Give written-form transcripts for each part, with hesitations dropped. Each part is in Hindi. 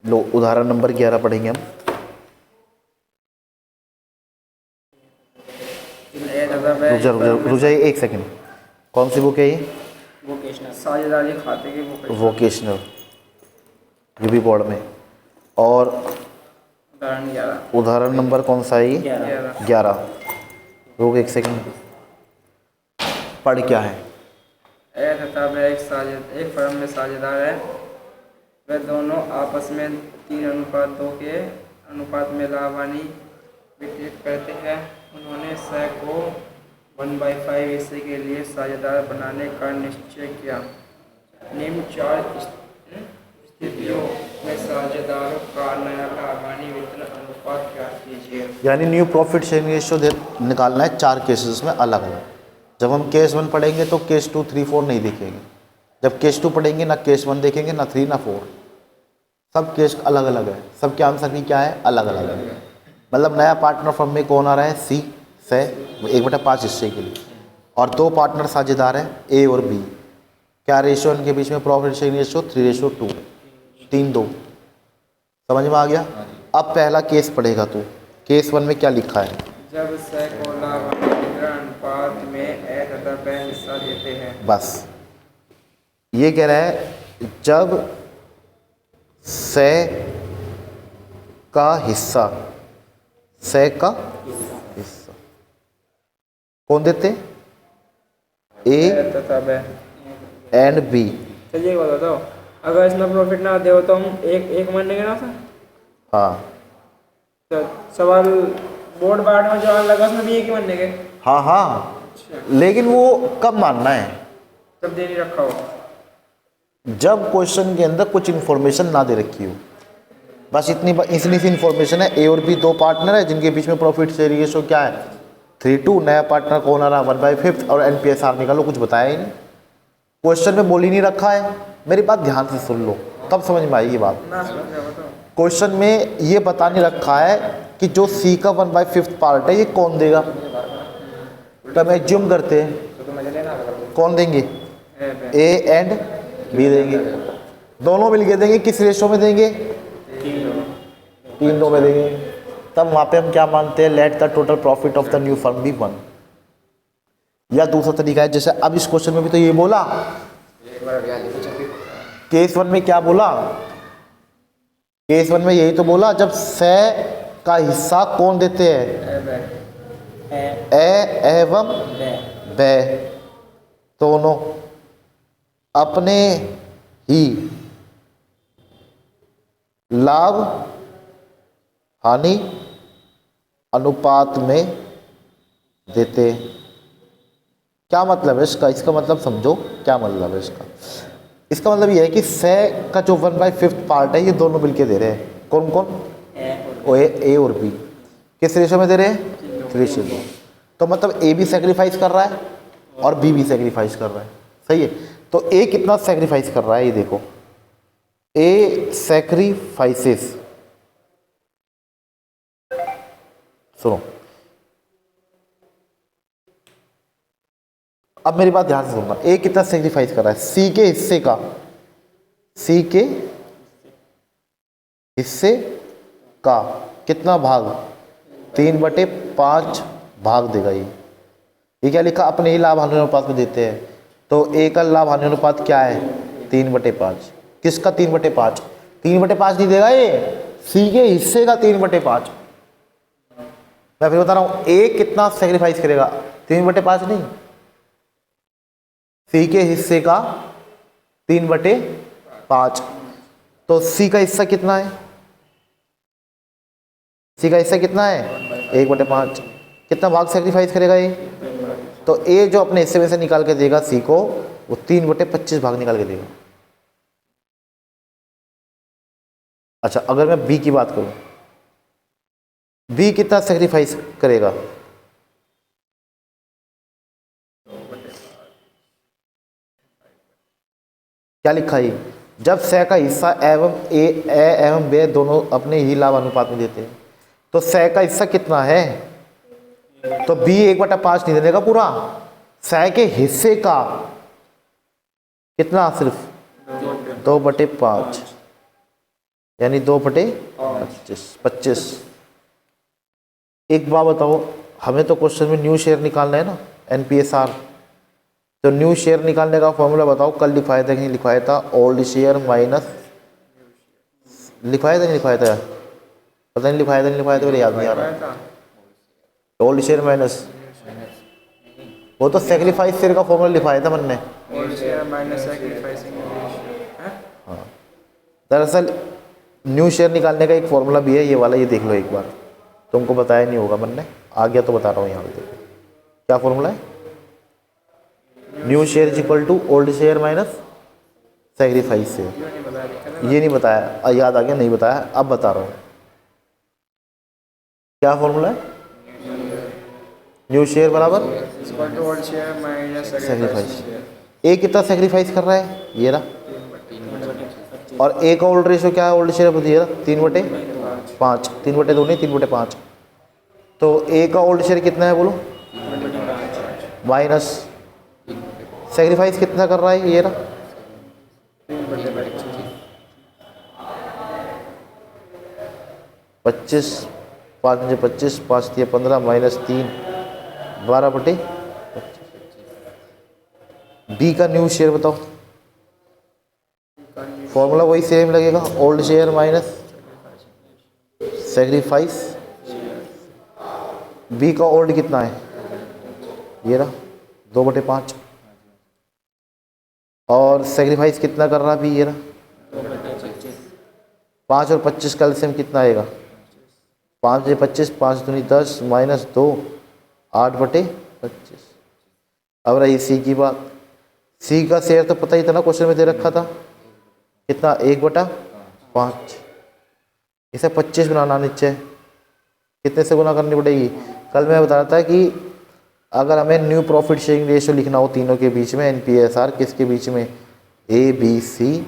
लो उदाहरण नंबर 11 पढ़ेंगे हम। रुक जाइए एक सेकंड। कौन सी बुक है ये? वोकेशनल, साझेदारी खाते की वोकेशनल, ये भी बोर्ड में। और उदाहरण नंबर कौन सा है ये? 11। रुक एक सेकंड, पढ़ क्या है? एक फर्म में साझेदार है, वे दोनों आपस में 3 अनुपातों के अनुपात में लाभ हानि वितरित करते हैं। उन्होंने सह को 1/5 हिस्से के लिए साझेदार बनाने का निश्चय किया। निम्न 4 स्थितियों में साझेदारों का नया लाभ हानि वितरण अनुपात क्या कीजिए। यानी न्यू प्रॉफिट शेयरिंग रेशियो निकालना है 4 केसेस में अलग अलग। जब हम केस 1 पढ़ेंगे तो केस 2, 3, 4 नहीं देखेंगे। जब केस 2 पढ़ेंगे ना केस 1 देखेंगे, ना 3 ना 4, सब केस अलग अलग है। सबके आंसर भी क्या है? अलग अलग है। मतलब नया पार्टनर फर्म में कौन आ रहा है? सी से 1/5 हिस्से के लिए, और 2 पार्टनर साझेदार हैं ए और बी। क्या रेशियो इनके बीच में? Profit sharing ratio 3:2, 3:2। समझ में आ गया? अब पहला केस पढ़ेगा तू। केस 1 में क्या लिखा है? जब सह को लाभ हानि वितरण अनुपात में ए तथा ब हिस्सा देते हैं। बस ये कह रहा है जब सह का हिस्सा, सह का हिस्सा कौन देते? ए तथा ब एंड बी। चलिए एक बात बताओ, अगर इसमें प्रॉफिट ना दे हो तो हम एक मानेंगे ना सर? हाँ तो सवाल बोर्ड बाट में जो लगा उसमें भी एक ही मानेंगे। हाँ हाँ, लेकिन वो कब मानना है? तब दे नहीं रखा हो, जब क्वेश्चन के अंदर कुछ इन्फॉर्मेशन ना दे रखी हो। बस इतनी सी इन्फॉर्मेशन है, ए और बी 2 पार्टनर है जिनके बीच में प्रॉफिट शेयरिंग रेशियो क्या है? 3:2। नया पार्टनर कौन आ रहा? 1/5 और एनपीएसआर निकालो। कुछ बताया ही नहीं, क्वेश्चन में बोल ही नहीं रखा है। मेरी बात ध्यान से सुन लो तब समझ में आएगी बात। ना समझ गया बताओ। क्वेश्चन में ये बता नहीं रखा है कि जो सी का 1/5 पार्ट है ये कौन देगा। तो हम एज्यूम करते हैं कौन देंगे? ए एंड बी देंगे। दोनों मिलके देंगे। किस रेशो में देंगे? 3:2 में देंगे। तब वहाँ पे हम क्या मानते हैं? Let the total profit of the new firm be 1। या दूसरा तरीका है, जैसे अब इस क्वेश्चन में भी तो ये बोला, केस 1 में क्या बोला? केस 1 में यही तो बोला, जब सह का हिस्सा कौन देते हैं? ए एवं ब दोनों अपने ही लाभ हानि अनुपात में देते। क्या मतलब है इसका? इसका मतलब समझो क्या मतलब है इसका। इसका मतलब ये है कि सह का जो 1/5 पार्ट है ये दोनों मिलके दे रहे हैं। कौन कौन? ए और बी। किस रेशो में दे रहे हैं? 3:2। तो मतलब ए भी सेक्रीफाइस कर रहा है और बी भी सेक्रीफाइस कर रहा है। सही है। तो ए कितना सेक्रीफाइस कर रहा है ये देखो। ए सेक्रीफाइसेस, सुनो अब मेरी बात ध्यान से सुनना। ए कितना सेक्रीफाइस कर रहा है? सी के हिस्से का, सी के हिस्से का कितना भाग? 3/5 भाग देगा ये क्या लिखा? अपने ही लाभ हानि अनुपात में देते हैं। तो ए का लाभ हानि अनुपात क्या है? 3/5। किसका 3/5? 3/5 नहीं देगा ये, सी के हिस्से का 3/5। मैं फिर बता रहा हूं, ए कितना सेक्रीफाइस करेगा? 3/5 नहीं, सी के हिस्से का 3/5। तो सी का हिस्सा कितना है? सी का हिस्सा कितना है? 1/5। कितना भाग सेक्रीफाइस करेगा ये? तो ए जो अपने हिस्से में से निकाल के देगा सी को, वो 3/25 भाग निकाल के देगा। अच्छा, अगर मैं बी की बात करूं, बी कितना सेक्रीफाइस करेगा? क्या लिखा है? जब सह का हिस्सा एवं ए एवं बे दोनों अपने ही लाभ अनुपात में देते हैं, तो सह का हिस्सा कितना है? तो बी 1/5 नहीं देगा पूरा, सह के हिस्से का कितना? सिर्फ 2/5। यानी 2/25। 25। एक बात बताओ, हमें तो क्वेश्चन में न्यू शेयर निकालना है ना, NPSR। तो न्यू शेयर निकालने का फॉर्मूला बताओ, कल लिखवाया था कि नहीं लिखवाया था? ओल्ड शेयर माइनस, लिखवाया था नहीं लिखवाया था? पता नहीं लिखवाया था नहीं लिखवाया था, मेरे याद नहीं आ रहा। ओल्ड शेयर माइनस, वो तो सेक्रीफाइस शेयर का फॉर्मूला लिखवाया था मन ने। Old share minus sacrificing ratio. हाँ, दरअसल न्यू शेयर निकालने का एक फॉर्मूला भी है ये वाला, ये देख लो एक बार, तुमको बताया नहीं होगा मन ने, आ गया तो बता रहा हूँ यहाँ पे देखो क्या फॉर्मूला है। New share is equal to old share minus sacrifice share. क्यों नहीं बताया, लिखा था ना? ये नहीं बताया, याद आ गया, नहीं बताया, अब बता रहा हूँ क्या फॉर्मूला है। न्यू शेयर बराबर equal to old share minus sacrifice. Sacrifice share. A कितना सेक्रीफाइस कर रहा है, ये रहा, और ए का ओल्ड रेशियो क्या है, ओल्ड शेयर ये रहा 3/5। 3/2 नहीं, 3/5। तो ए का ओल्ड शेयर कितना है बोलो, माइनस सेक्रीफाइस कितना कर रहा है, ये रहा 25। 5 × 25, 5 × 15 माइनस 3, 12/25। बी का न्यू शेयर बताओ, फॉर्मूला वही सेम लगेगा, old share minus sacrifice. B का ओल्ड कितना है, ये रहा 2/5, और सेक्रीफाइस कितना कर रहा भी, ये रहा 5 और 25 का एलसीएम कितना आएगा, 5 × 25, 5 दूनी 10 माइनस 2, 8/25। अब रही सी की बात, सी का शेयर तो पता ही था ना, क्वेश्चन में दे रखा था कितना, 1/5। इसे 25 बनाना नीचे, कितने से गुना करनी पड़ेगी। कल मैं बता रहा था कि अगर हमें न्यू प्रॉफिट शेयरिंग रेशियो लिखना हो तीनों के बीच में, NPSR किसके बीच में, ABC,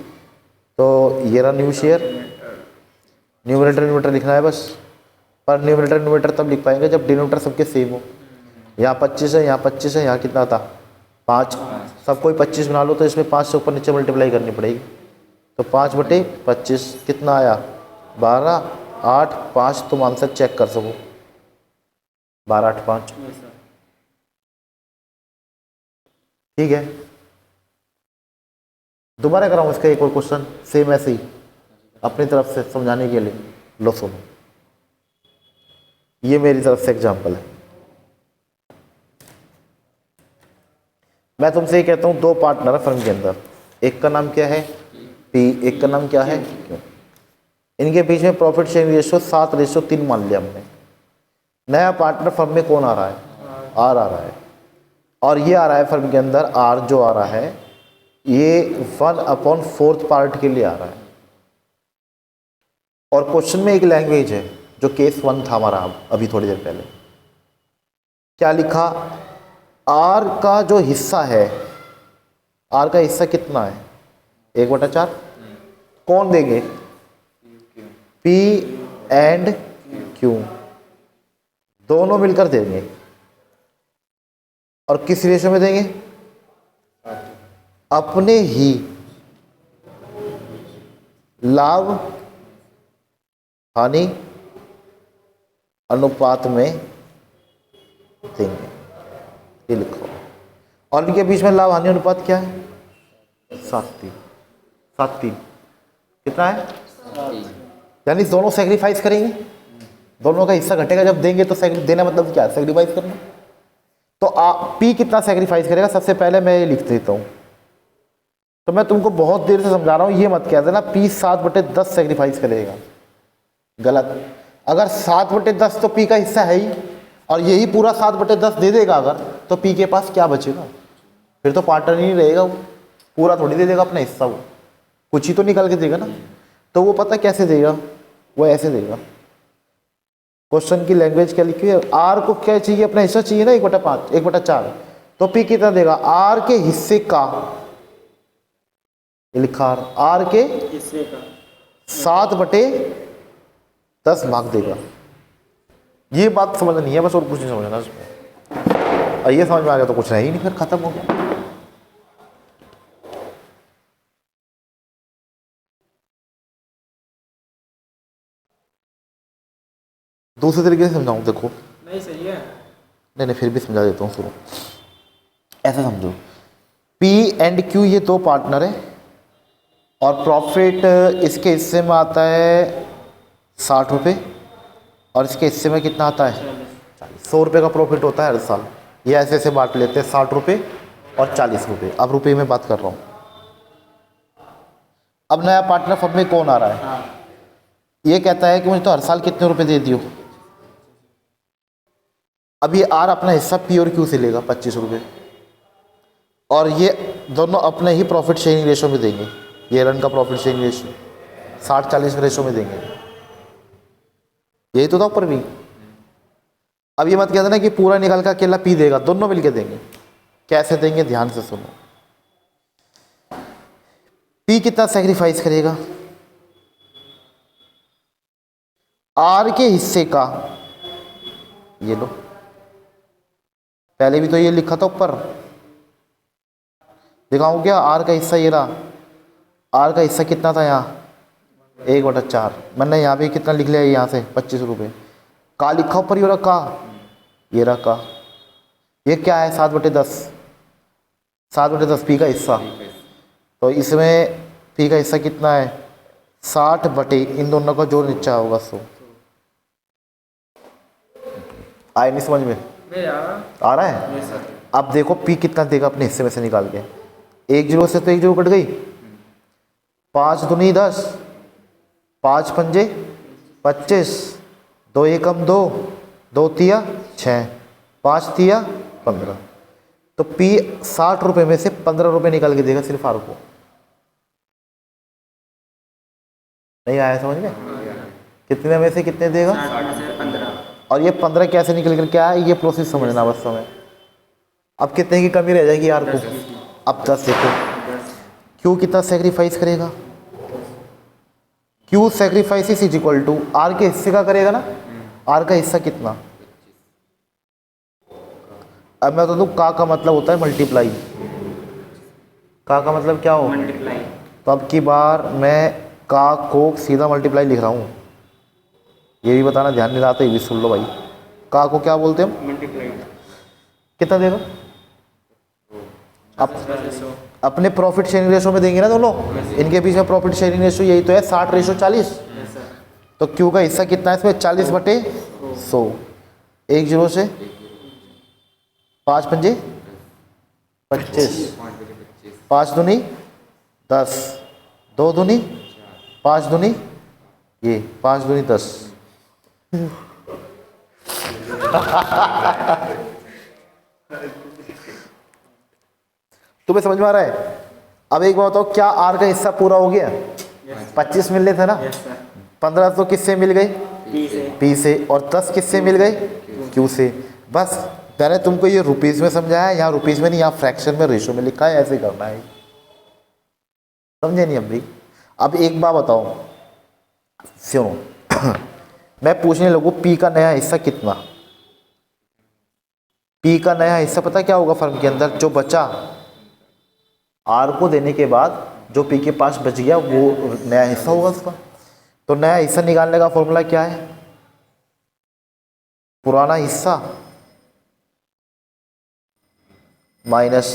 तो ये रहा न्यू शेयर, न्यूमरेटर न्यूमरेटर लिखना है बस। पर न्यूमरेटर न्यूमरेटर तब लिख पाएंगे जब डिनोमिनेटर सबके सेम हो। यहाँ 25 है, यहाँ 25 है, यहाँ कितना था 5, सब कोई 25 बना लो, तो इसमें 5 से ऊपर नीचे मल्टीप्लाई करनी पड़ेगी। तो 5/25 कितना आया, 12, 8, 5, तुम आंसर चेक कर सको, 12, 8, 5। ठीक है, दोबारा कराऊँ इसका एक और क्वेश्चन सेम ऐसे ही अपनी तरफ से समझाने के लिए। लो सुनो, ये मेरी तरफ से एग्जांपल है। मैं तुमसे ये कहता हूँ, दो पार्टनर है फर्म के अंदर, एक का नाम क्या है P, एक का नाम क्या है Q। इनके बीच में प्रॉफिट शेयरिंग रेशियो 7/3 मान लिया हमने। नया पार्टनर फर्म में कौन आ रहा है, R आ रहा है, और ये आ रहा है फर्म के अंदर, R जो आ रहा है ये 1/4 पार्ट के लिए आ रहा है। और क्वेश्चन में एक लैंग्वेज है जो केस 1 था हमारा अभी थोड़ी देर पहले, क्या लिखा, R का जो हिस्सा है, R का हिस्सा कितना है, 1/4। कौन देंगे, P एंड Q दोनों मिलकर देंगे। और किस रेशियो में देंगे, अपने ही लाभ हानि अनुपात में देंगे, ये लिखो। और इनके बीच में लाभ हानि अनुपात क्या है, 7:3। 7:3 कितना है, यानी दोनों सेक्रीफाइस करेंगे, दोनों का हिस्सा घटेगा जब देंगे। तो देना मतलब क्या है, सेक्रीफाइस करना। तो P कितना सेक्रीफाइस करेगा, सबसे पहले मैं ये लिख देता हूँ। तो मैं तुमको बहुत देर से समझा रहा हूँ, ये मत कह देना P 7/10 सेक्रीफाइस करेगा, गलत। अगर 7/10 तो P का हिस्सा है ही, और यही पूरा 7/10 दे देगा अगर, तो P के पास क्या बचेगा, फिर तो पार्टनर ही नहीं रहेगा वो, पूरा थोड़ी दे देगा अपना हिस्सा, वो कुछ ही तो निकाल के देगा ना। तो वो पता कैसे देगा, वो ऐसे देगा। क्वेश्चन की लैंग्वेज क्या लिखी है, R को क्या चाहिए, अपना हिस्सा चाहिए ना, 1/5, 1/4। तो P कितना देगा, R के हिस्से का, लिखा R के हिस्से का 7/10 भाग देगा। ये बात समझनी है बस, और कुछ नहीं समझना इसमें। और ये समझ में आ गया तो कुछ है ही नहीं, फिर खत्म हो गया। दूसरे तरीके से समझाऊँ, देखो नहीं सही है। नहीं फिर भी समझा देता हूँ, सुनो। ऐसा समझो, पी एंड क्यू ये दो पार्टनर है और प्रॉफिट इसके हिस्से में आता है 60 रुपये और इसके हिस्से में कितना आता है 100 रुपये का प्रॉफिट होता है हर साल। ये ऐसे ऐसे बांट लेते हैं 60 रुपये और 40 रुपये। अब रुपये में बात कर रहा हूँ। अब नया पार्टनर फर्म में कौन आ रहा है, ये कहता है कि मुझे तो हर साल कितने रुपए दे दियो। अब ये आर अपना हिस्सा पी और क्यू से लेगा 25 रुपये और ये दोनों अपने ही प्रॉफिट शेयरिंग रेशो में देंगे। ये रन का प्रॉफिट शेयरिंग रेशो 60-40 रेशो में देंगे। यही तो था ऊपर भी। अब ये मत कहते ना कि पूरा निकाल का अकेला पी देगा, दोनों मिलके देंगे। कैसे देंगे, ध्यान से सुनो। पी कितना सेक्रीफाइस करेगा, आर के हिस्से का, ये लो, पहले भी तो ये लिखा था ऊपर, दिखाऊं क्या। आर का हिस्सा ये रहा, आर का हिस्सा कितना था यहाँ 1/4। मैंने यहाँ पे कितना लिख लिया, यहाँ से 25 रुपये। का लिखा ऊपर, ये रहा का, ये रहा का। ये क्या है 7/10, 7/10 पी का हिस्सा। तो इसमें पी का हिस्सा कितना है 60 बटे इन दोनों का जो नीचा होगा 100। आए नहीं समझ में, आ रहा है। अब देखो पी कितना देगा अपने हिस्से में से निकाल के। 1 जीरो से तो 1 जीरो कट गई, 5 दूनी 10, 5 पंजे 25, 2 एकम 2, 2 तिया 6, 5 तिया 15। तो पी 60 रुपये में से 15 रुपये निकाल के देगा सिर्फ आर को। नहीं आया समझ में, कितने में से कितने देगा 15। और ये 15 कैसे निकल कर क्या है, ये प्रोसेस समझना बस समय। अब कितने की कमी रह जाएगी यार को, अब 10 देखो। क्यू कितना सेक्रीफाइस करेगा, Q sacrifice is equal to R के हिस्से का करेगा ना। आर का हिस्सा कितना, अब मैं तो दूँ का मतलब होता है मल्टीप्लाई। का मतलब क्या हो, मल्टीप्लाई। तो अब की बार मैं का को सीधा मल्टीप्लाई लिख रहा हूँ। ये भी बताना ध्यान नहीं लाते, ये भी सुन लो भाई। का को क्या बोलते हैं हम, मल्टीप्लाई। कितना देगा, अब अपने प्रॉफिट शेयरिंग रेशो में देंगे ना दोनों। इनके बीच में प्रॉफिट शेयरिंग रेशो यही तो है 60/40। तो क्यू का हिस्सा कितना है इसमें 40/100। 1 जीरो से 5 पंजे 25, 5 दूनी 10, 2 दूनी 5 दूनी, ये 5 दूनी 10। तुम्हें समझ में आ रहा है। अब एक बात बताओ, क्या आर का हिस्सा पूरा हो गया, 25 मिलने थे ना। 15 तो किससे मिल गए, पी से, और 10 किससे मिल गए, क्यू से। बस मैंने तुमको ये रुपीस में समझाया, यहाँ रुपीस में नहीं, यहाँ फ्रैक्शन में रेशो में लिखा है, ऐसे करना है। समझे नहीं अब भी। अब एक बात बताओ सुनो, मैं पूछने लगूँ पी का नया हिस्सा कितना। पी का नया हिस्सा पता क्या होगा फर्म के अंदर, जो बचा आर को देने के बाद जो पी के पास बच गया वो नया हिस्सा होगा उसका। तो नया हिस्सा निकालने का फॉर्मूला क्या है, पुराना हिस्सा माइनस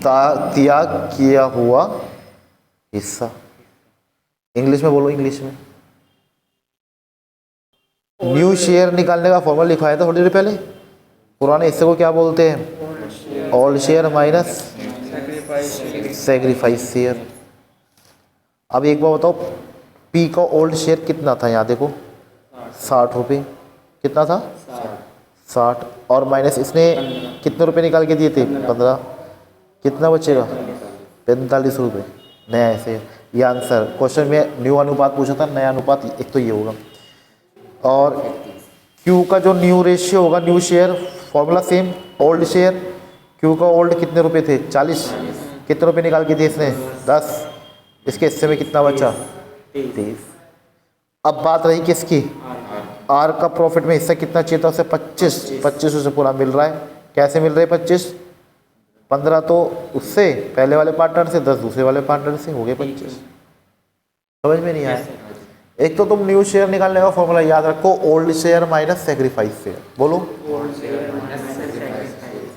त्याग किया हुआ हिस्सा। इंग्लिश में बोलो, इंग्लिश में। न्यू शेयर निकालने का फॉर्मूला लिखवाया था थोड़ी देर पहले। पुराने हिस्से को क्या बोलते हैं, old share minus sacrifice share. अब एक बार बताओ, पी का ओल्ड शेयर कितना था, यहाँ देखो 60 रुपये। कितना था 60, और माइनस इसने कितने रुपए निकाल के दिए थे 15। कितना बचेगा 45 रुपये नया ऐसे। ये आंसर क्वेश्चन में न्यू अनुपात पूछा था, नया अनुपात एक तो ये होगा। और क्यू का जो न्यू रेशियो होगा, new share formula same, old share. Q का ओल्ड कितने रुपए थे 40, कितने रुपए निकाल के दिए इसने 10। इसके हिस्से में कितना बचा 30। अब बात रही किसकी, आर का प्रॉफिट में हिस्सा कितना चाहिए था उसे 25 उसे पूरा मिल रहा है। कैसे मिल रहा है 25, 15 तो उससे पहले वाले पार्टनर से, 10 दूसरे वाले पार्टनर से, हो गए 25। समझ में नहीं आया। एक तो तुम न्यू शेयर निकालने का फॉर्मूला याद रखो, old share minus sacrifice share, बोलो।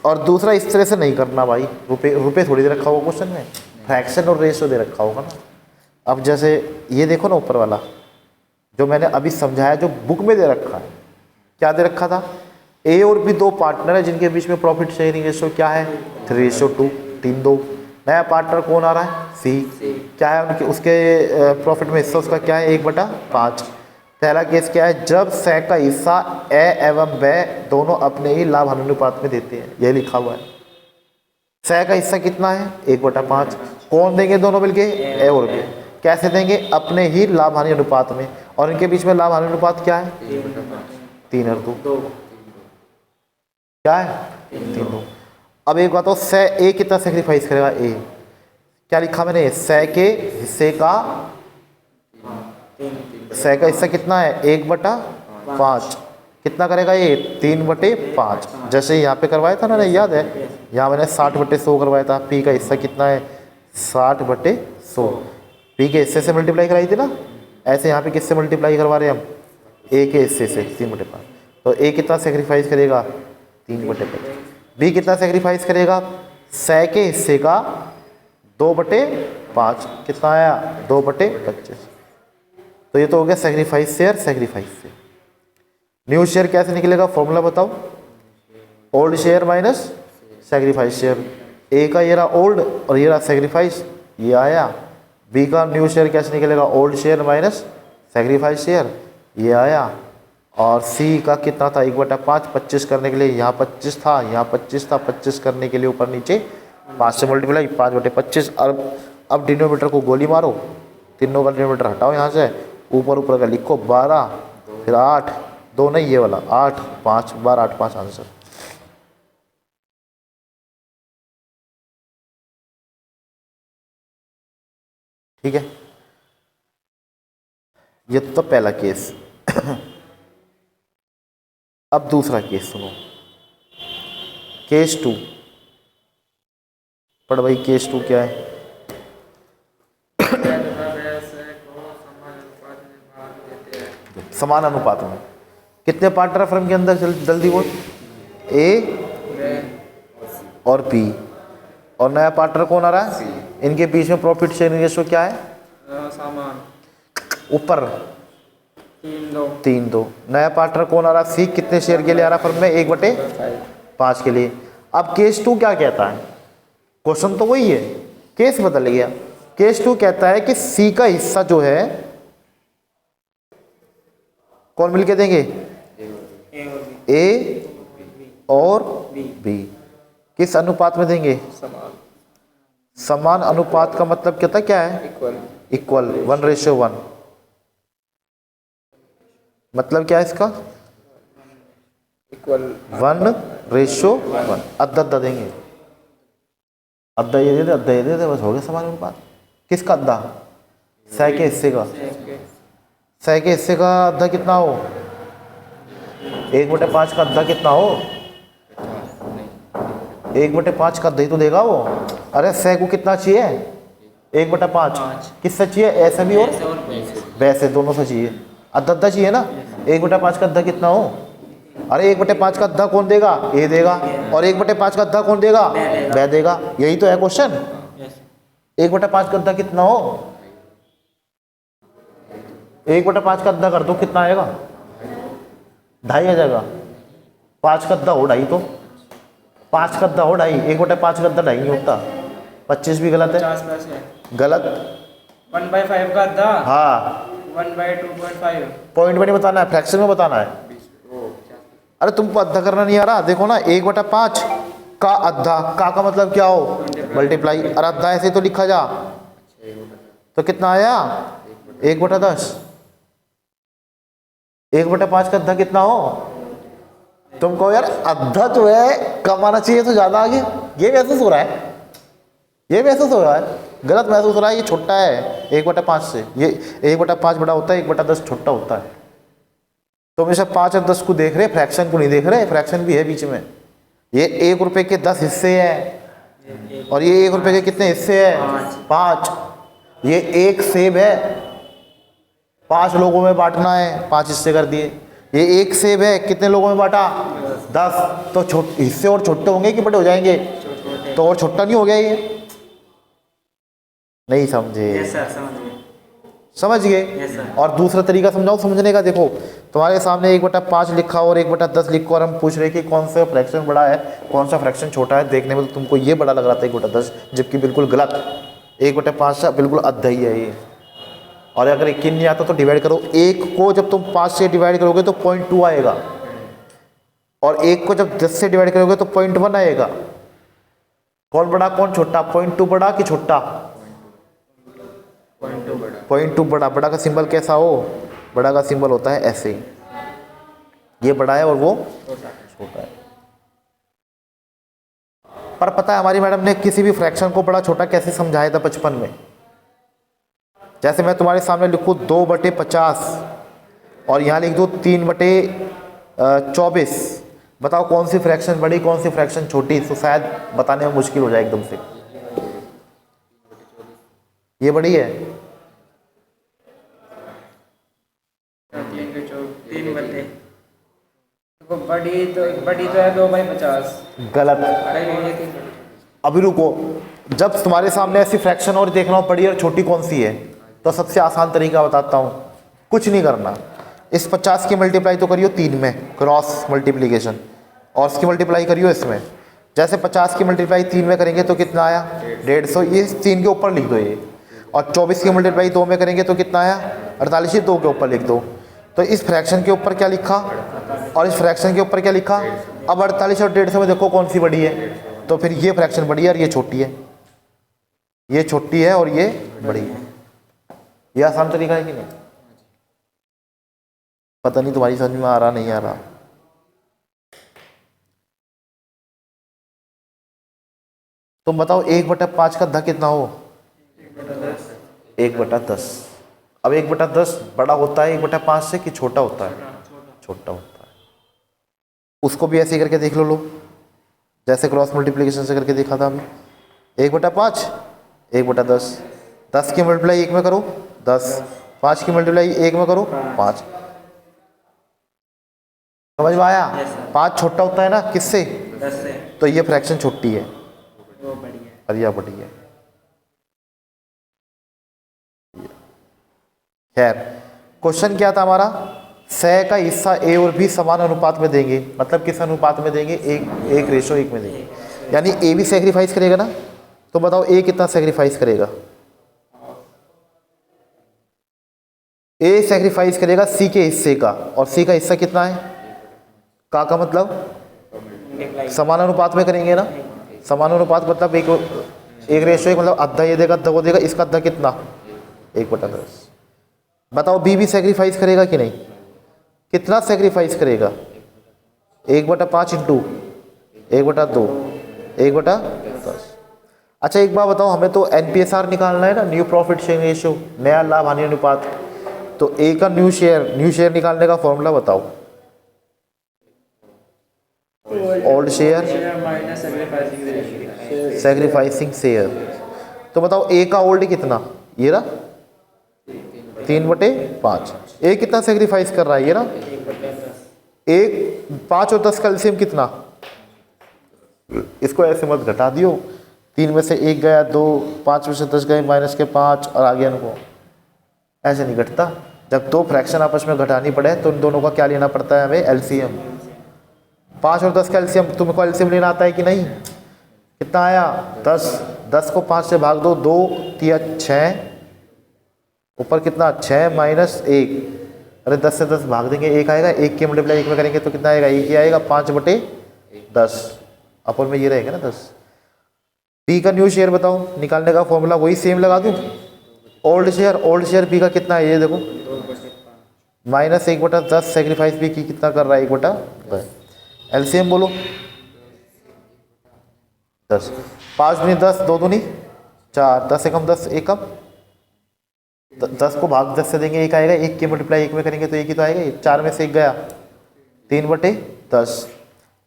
और दूसरा इस तरह से नहीं करना भाई, रुपए थोड़ी दे रखा होगा क्वेश्चन में, फ्रैक्शन और रेशियो दे रखा होगा ना। अब जैसे ये देखो ना ऊपर वाला जो मैंने अभी समझाया, जो बुक में दे रखा है, क्या दे रखा था, ए और बी दो पार्टनर है जिनके बीच में प्रॉफिट शेयरिंग रेशियो क्या है 3:2, 3:2। नया पार्टनर कौन आ रहा है सी, क्या है उनके उसके प्रॉफिट में हिस्सा उसका क्या है 1/5। पहला केस क्या है, जब सै का हिस्सा ए एवं ब दोनों अपने ही लाभ हानि अनुपात में देते हैं, ये लिखा हुआ है। सै का हिस्सा कितना है 1/5, कौन देंगे दोनों मिलके ए और बी, कैसे देंगे अपने ही लाभ हानि अनुपात में, और इनके बीच में लाभ हानि अनुपात क्या है 3:2, क्या है 3:2। अब एक बात हो, सै ए कितना सेक्रीफाइस करेगा, ए क्या लिखा मैंने, सै के हिस्से का, सै का हिस्सा कितना है 1/5, कितना करेगा ये 3/5। जैसे यहाँ पे करवाया था ना, याद है, यहाँ मैंने 60/100 करवाया था। पी का हिस्सा कितना है 60/100, पी के हिस्से से मल्टीप्लाई कराई थी ना, ऐसे यहाँ पे किससे मल्टीप्लाई करवा रहे हैं हम, ए के हिस्से से 3/5। तो ए कितना सेक्रीफाइस करेगा 3/5, बी कितना सेक्रीफाइस करेगा सै के हिस्से का 2/5, कितना आया 2/25। तो ये तो हो गया सेक्रीफाइस शेयर, सेक्रीफाइस से। न्यू शेयर कैसे निकलेगा फॉर्मूला बताओ, old share minus sacrifice share. A का ये रहा ओल्ड और ये रहा सेक्रीफाइस, ये आया। बी का न्यू शेयर कैसे निकलेगा, old share minus sacrifice share, ये आया। और सी का कितना था 1/5, 25 करने के लिए यहाँ 25 था, यहाँ 25 था, 25 करने के लिए ऊपर नीचे 5 से मल्टीप्लाई 5/25। अब डिनोमीटर को गोली मारो, तीनों का डिनोमीटर हटाओ यहाँ से, ऊपर ऊपर का लिखो 12, फिर 8, 2 नहीं ये वाला 8, 5, 12, 8, 5 आंसर। ठीक है, ये तो पहला केस। अब दूसरा केस सुनो, केस 2। पढ़ भाई केस 2 क्या है, समान अनुपात में। कितने पार्टनर फर्म के अंदर, जल्दी बोल, ए और बी, और नया पार्टनर कौन आ रहा है, इनके बीच में प्रॉफिट शेयरिंग रेशियो क्या है, सामान ऊपर 3:2, 3:2। नया पार्टनर कौन आ रहा है सी, कितने शेयर के लिए आ रहा है फर्म में 1/5 के लिए। अब केस 2 क्या कहता है, क्वेश्चन तो वही है, केस बदल गया। केस 2 कहता है कि सी का हिस्सा जो है कौन मिलके देंगे, ए और बी, किस अनुपात में देंगे, समान अनुपात का मतलब कहता क्या है, इक्वल 1:1। मतलब क्या है इसका, इक्वल 1:1। अद्धा देंगे, अद्धा ये दे दे, अद्धा ये दे दे, बस हो गया समान अनुपात। किसका अद्धा, सै के हिस्से का, सै के हिस्से का अद्धा कितना हो 1/5 का अद्धा कितना हो, 1/5 का अद्धा ही तो देगा वो। अरे सै को कितना चाहिए 1/5, किससे चाहिए, ऐसे भी और वैसे दोनों से चाहिए, अद्धा चाहिए ना। 1/5 का अद्धा कितना हो, अरे 1/5 का अद्धा कौन देगा, ए देगा, और 1/5 का अद्धा कौन देगा, ब देगा। यही तो है क्वेश्चन। 1/5 का अद्धा कितना हो, 1/5 का अद्धा कर दो, कितना आएगा 2.5 आ जाएगा। 5 का अद्धा हो 2.5, तो 5 का अद्धा हो 2.5, 1/5 का अद्धा 2.5 नहीं होता। 25 भी गलत है, 50 पैसे गलत। 1/5 का अद्धा, हाँ 1/2.5। पॉइंट में नहीं बताना है, फ्रैक्शन में बताना है। अरे तुमको अद्धा करना नहीं आ रहा, देखो ना 1/5 का अद्धा, का मतलब क्या हो मल्टीप्लाई, और अद्धा ऐसे तो लिखा जा, तो कितना आया 1/10। 1/5 का अद्धा कितना हो, तुम कहो यार अद्धा जो है कम आना चाहिए तो ज्यादा आगे, ये महसूस हो रहा है, ये महसूस हो रहा है, गलत महसूस हो रहा है, ये छोटा है 1/5 से, ये 1/5 बड़ा होता है, 1/10 छोटा होता है। तो हमेशा 5 और 10 को देख रहे, फ्रैक्शन को नहीं देख रहे, फ्रैक्शन भी है बीच में। ये 1 रुपए के 10 हिस्से हैं, और ये 1 रुपए के कितने हिस्से हैं 5। ये 1 सेब है 5 लोगों में बांटना है, 5 हिस्से कर दिए। ये एक सेब है, कितने लोगों में बांटा? 10। तो हिस्से और छोटे होंगे कि बड़े हो जाएंगे? तो और छोटा नहीं हो गया ये? नहीं समझे? यस सर, समझ गए। समझ गए? Yes sir. और दूसरा तरीका समझाओ समझने का। देखो तुम्हारे सामने 1/5 लिखा और 1/10 लिखा और हम पूछ रहे कि कौन सा फ्रैक्शन बड़ा है, कौन सा फ्रैक्शन छोटा है। देखने में तो तुमको ये बड़ा लग रहा था 1/10, जबकि बिल्कुल गलत। 1/5 बिल्कुल आधा ही है ये। और अगर 1 नहीं आता तो डिवाइड करो। 1 को जब तुम 5 से डिवाइड करोगे तो 0.2 आएगा, और 1 को जब 10 से डिवाइड करोगे तो 0.1 आएगा। कौन बड़ा कौन छोटा? 0.2 बड़ा कि छोटा? 0.2 बड़ा। 0.2 बड़ा। बड़ा का सिंबल कैसा हो? बड़ा का सिंबल होता है ऐसे, ये बड़ा है और वो छोटा है। पर पता है हमारी मैडम ने किसी भी फ्रैक्शन को बड़ा छोटा कैसे समझाया था बचपन में? जैसे मैं तुम्हारे सामने लिखूँ 2/50 और यहाँ लिख दूँ 3/24, बताओ कौन सी फ्रैक्शन बड़ी कौन सी फ्रैक्शन छोटी? तो शायद बताने में मुश्किल हो जाए एकदम से। ये बड़ी है, 3 बटे तो बड़ी तो है 2/50। गलत। अरे ये 3 बटे। अभी रुको, जब तुम्हारे सामने ऐसी फ्रैक्शन और देखना हो बड़ी और छोटी कौन सी है, तो सबसे आसान तरीका बताता हूँ। कुछ नहीं करना, इस 50 की मल्टीप्लाई तो करियो 3 में, क्रॉस मल्टीप्लिकेशन, और इसकी मल्टीप्लाई करियो इसमें। जैसे 50 की मल्टीप्लाई 3 में करेंगे तो कितना आया? 150। ये 3 के ऊपर लिख दो ये। और 24 की मल्टीप्लाई 2 में करेंगे तो कितना आया? 48। 2 के ऊपर लिख दो। तो इस फ्रैक्शन के ऊपर क्या लिखा और इस फ्रैक्शन के ऊपर क्या लिखा? अब 48 और 150 में देखो कौन सी बड़ी है। तो फिर ये फ्रैक्शन बड़ी है और ये छोटी है, ये छोटी है और ये बड़ी है। ये आसान तरीका है कि नहीं? पता नहीं तुम्हारी समझ में आ रहा नहीं आ रहा। तुम बताओ 1/5 का 10 कितना हो? 1/10। अब 1/10 बड़ा होता है 1/5 से कि छोटा होता है? छोटा होता है। उसको भी ऐसे ही करके देख लो, जैसे क्रॉस मल्टीप्लिकेशन से करके देखा था अभी। 1/5 1/10, 10 की मल्टीप्लाई 1 में करो 10, 5 की मल्टीप्लाई 1 में करो 5। समझ में आया? 5 छोटा होता है ना किससे? 10 से। तो ये फ्रैक्शन छोटी है वो बड़ी है और यह बड़ी है। खैर, क्वेश्चन क्या था हमारा? सह का हिस्सा ए और बी समान अनुपात में देंगे। मतलब किस अनुपात में देंगे? 1:1 में देंगे। यानी ए भी सेक्रीफाइस करेगा ना। तो बताओ ए कितना सेक्रीफाइस करेगा? ए सेक्रीफाइस करेगा सी के हिस्से का, और सी का हिस्सा कितना है? का मतलब समान अनुपात में करेंगे ना। समान अनुपात मतलब 1:1 मतलब आधा ये देगा, आधा वो देगा। इसका आधा कितना? 1/10। बताओ बी भी सेक्रीफाइस करेगा कि नहीं? कितना सेक्रीफाइस करेगा? 1/5 इंटू 1/2 1/10। अच्छा एक बात बताओ, हमें तो NPSR निकालना है ना, न्यू प्रॉफिट शेयरिंग रेशियो, नया लाभ हानि अनुपात। तो ए का न्यू शेयर निकालने का फॉर्मूला बताओ। Old share minus sacrificing share. तो बताओ ए का ओल्ड कितना? ये रहा 3/5। ए कितना सेक्रीफाइस कर रहा है? ये ना 5 और 10 का एलसीएम कितना? इसको ऐसे मत घटा दियो, 3 में से 1 गया 2, 5 में से 10 गए माइनस के 5 और आगे इनको। ऐसे नहीं घटता। जब दो फ्रैक्शन आपस में घटानी पड़े तो इन दोनों का क्या लेना पड़ता है हमें? एलसीएम। 5 और 10 का एलसीएम तुमको एलसीएम लेना आता है कि नहीं? कितना आया? 10। 10 को 5 से भाग दो, 2 3 6, ऊपर कितना? 6 माइनस 1। अरे 10 से 10 भाग देंगे 1 आएगा, 1 की मल्टीप्लाई 1 में करेंगे तो कितना आएगा? 1 ही आएगा। 5/10 अपन में ये रहेगा ना 10। बी का न्यू शेयर बताओ, निकालने का फॉर्मूला वही सेम लगा दूं। ओल्ड शेयर बी का कितना है? ये देखो माइनस 1/10। सेक्रीफाइस बी की कितना कर रहा है? 1/10। एलसीएम बोलो 10। 5 दूनी 10, 2 दूनी 4, 10 एकम 10, एकम 10 को भाग 10 से देंगे 1 आएगा, 1 की मल्टीप्लाई 1 में करेंगे तो 1 ही तो आएगा। 4 में से 1 गया, 3/10।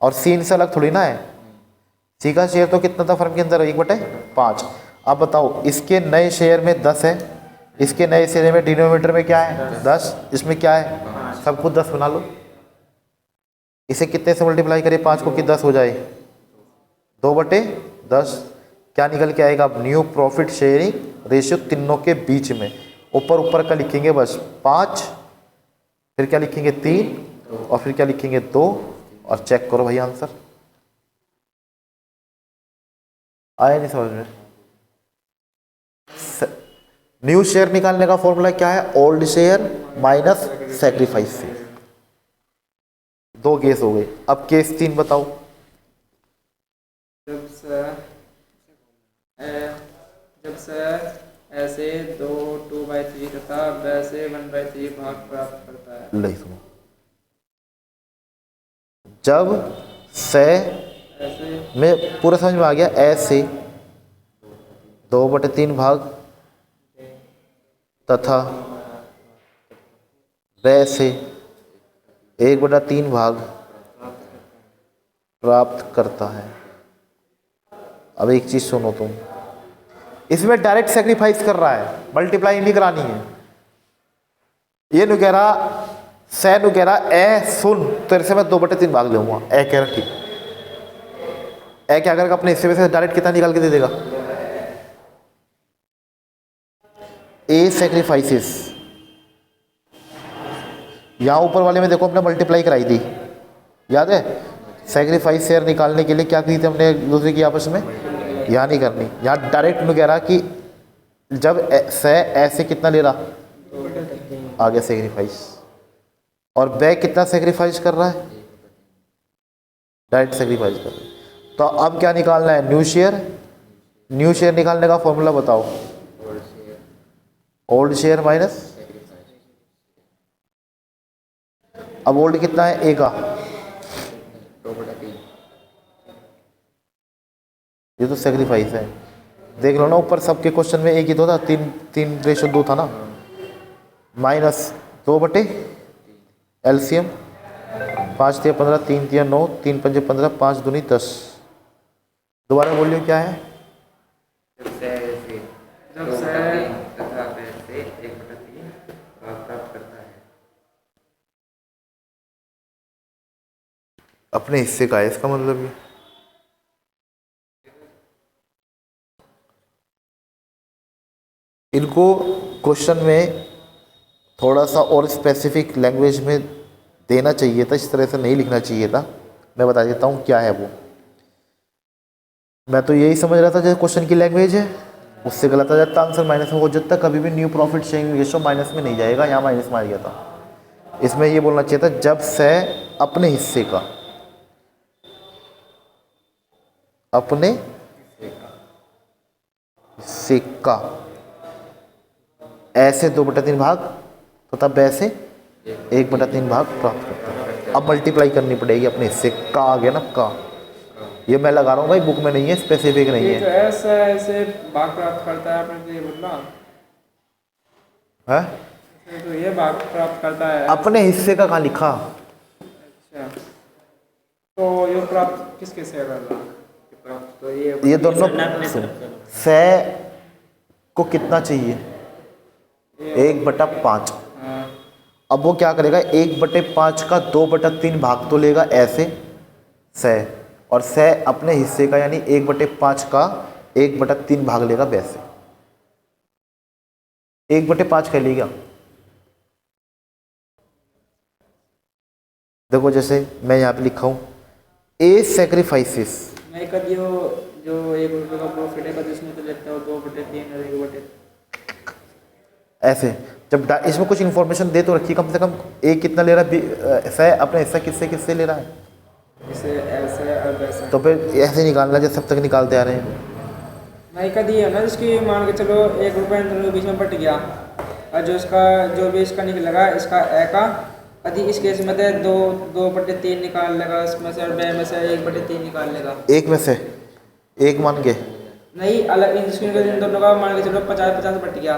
और सी से अलग थोड़ी ना है। सी का शेयर तो कितना था फर्म के अंदर? 1/5। अब बताओ इसके नए शेयर में 10 है, इसके नए सिरे में डिनोमिनेटर में क्या है 10, इसमें क्या है सबको 10 बना लो। इसे कितने से मल्टीप्लाई करें 5 को कि 10 हो जाए 2/10। क्या निकल के आएगा न्यू प्रॉफिट शेयरिंग रेशियो तीनों के बीच में। ऊपर का लिखेंगे बस 5, फिर क्या लिखेंगे 3 और फिर क्या लिखेंगे 2 और चेक करो भाई आंसर आया नहीं समझ में। न्यू शेयर निकालने का फॉर्मूला क्या है ओल्ड शेयर माइनस सैक्रिफाइस से। 2 केस हो गए। अब केस 3 बताओ। जब से ऐसे 2/3 तथा वैसे 1/3 भाग प्राप्त करता है। ले सुनो, जब से ऐसे में पूरा समझ में आ गया। ऐसे 2/3 भाग तथा वैसे 1/3 भाग प्राप्त करता है। अब एक चीज सुनो तुम, इसमें डायरेक्ट सेक्रीफाइस कर रहा है, मल्टीप्लाई नहीं करानी है। ये नु कह रहा सै नु कह रहा ए सुन तेरे से मैं 2/3 भाग लूंगा। ए कह रहा ठीक। ए क्या करेगा अपने हिस्से में से डायरेक्ट कितना निकाल के दे देगा। ए सेक्रीफाइसेस यहां ऊपर वाले में देखो हमने मल्टीप्लाई कराई थी, याद है। सेक्रीफाइस शेयर निकालने के लिए क्या की थी हमने एक दूसरे की आपस में, यहाँ नहीं करनी। यहाँ डायरेक्ट में कह रहा कि जब से ऐसे कितना ले रहा आगे सेक्रीफाइस, और बैक कितना सेक्रीफाइस कर रहा है डायरेक्ट सेक्रीफाइस कर रहा है। तो अब क्या निकालना है न्यू शेयर। न्यू शेयर निकालने का फॉर्मूला बताओ ओल्ड शेयर माइनस। अब ओल्ड कितना है ए का, ये तो सेक्रीफाइस है। देख लो ना ऊपर सबके क्वेश्चन में एक ही तो था, 3:2 था ना। माइनस 2 एलसीएम 5 3 15 3 3 9 3 5 15 5 दूनी 10। दोबारा बोलिए क्या है। जब से तथा वैसे 1/3 भाग प्राप्त करता है। अपने हिस्से का है इसका मतलब ये। इनको क्वेश्चन में थोड़ा सा और स्पेसिफिक लैंग्वेज में देना चाहिए था, इस तरह से नहीं लिखना चाहिए था। मैं बता देता हूँ क्या है वो। मैं तो यही समझ रहा था जैसे क्वेश्चन की लैंग्वेज है उससे गलत आ जाता आंसर माइनस में हो जाता। कभी भी new profit sharing ratio minus में नहीं जाएगा, यहाँ माइनस में आ गया था। इसमें ये बोलना चाहिए था जब से अपने हिस्से का, अपने हिस्से का ऐसे 2/3 भाग तो तब वैसे 1/3 भाग प्राप्त करता है। अब मल्टीप्लाई करनी पड़ेगी अपने हिस्से का, आ गया ना का। ये मैं लगा रहा हूँ भाई, बुक में नहीं है, स्पेसिफिक नहीं है। तो ऐसे भाग प्राप्त करता है आपने ये बोला है तो ये भाग प्राप्त करता है अपने हिस्से का कहाँ लिखा। अच्छा तो ये प्राप्त किसके से कर रहा प्राप्त तो ये दोनों से को कितना चाहिए 1/5। हाँ। अब वो क्या करेगा 1/5 का 2/3 भाग तो लेगा ऐसे से, और से अपने हिस्से का यानी 1/5 का 1/3 भाग लेगा वैसे। 1/5 कह लिएगा। देखो जैसे मैं यहाँ पे लिखा हूँ ए सेक्रीफाइसेस। मैं कभी जो 1 रुपये का प्रॉफिट है कभी उसमें तो लेता हूँ 2/3 और 1/3 ऐसे। जब इसमें कुछ इन्फॉर्मेशन दे तो रखिए कम से कम। ए कितना ले रहा है से अपने हिस्सा किससे किससे ले रहा है, इसे ऐसे और वैसे। तो फिर ऐसे निकालना जैसे सब तक निकालते आ रहे हैं। नहीं का दिया ना जिसकी मान के चलो 1 रुपये इन दोनों के बीच में बट गया, और जो भी इसका निकलेगा इसका ए का यदि इस केस में तो 2/3 निकाल लेगा इसमें से, और बे में से 1/3 निकाल लेगा। एक में से एक मान के नहीं अलग इन दोनों का मान के चलो 50 बट गया,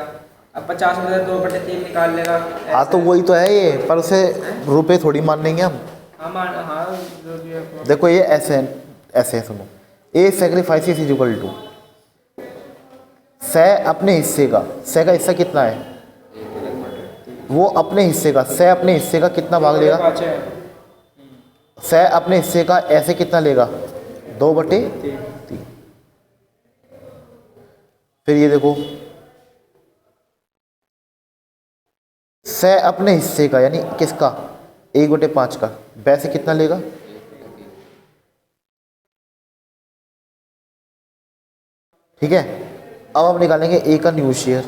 अब 50 में से 2/3 निकाल लेगा। हाँ तो वही तो है ये, पर उसे रुपए थोड़ी मान लेंगे हम। हाँ जो भी है। देखो ये ऐसे ऐसे सुनो, ए सेक्रीफाइसेस इज इक्वल टू सै अपने हिस्से का, सै का हिस्सा कितना है, वो अपने हिस्से का, सै अपने हिस्से का कितना भाग लेगा, सै अपने हिस्से का ऐसे कितना लेगा, 2/3। फिर ये देखो, सै अपने हिस्से का यानी किसका, 1/5 का, वैसे कितना लेगा, ठीक है। अब हम निकालेंगे ए का न्यू शेयर।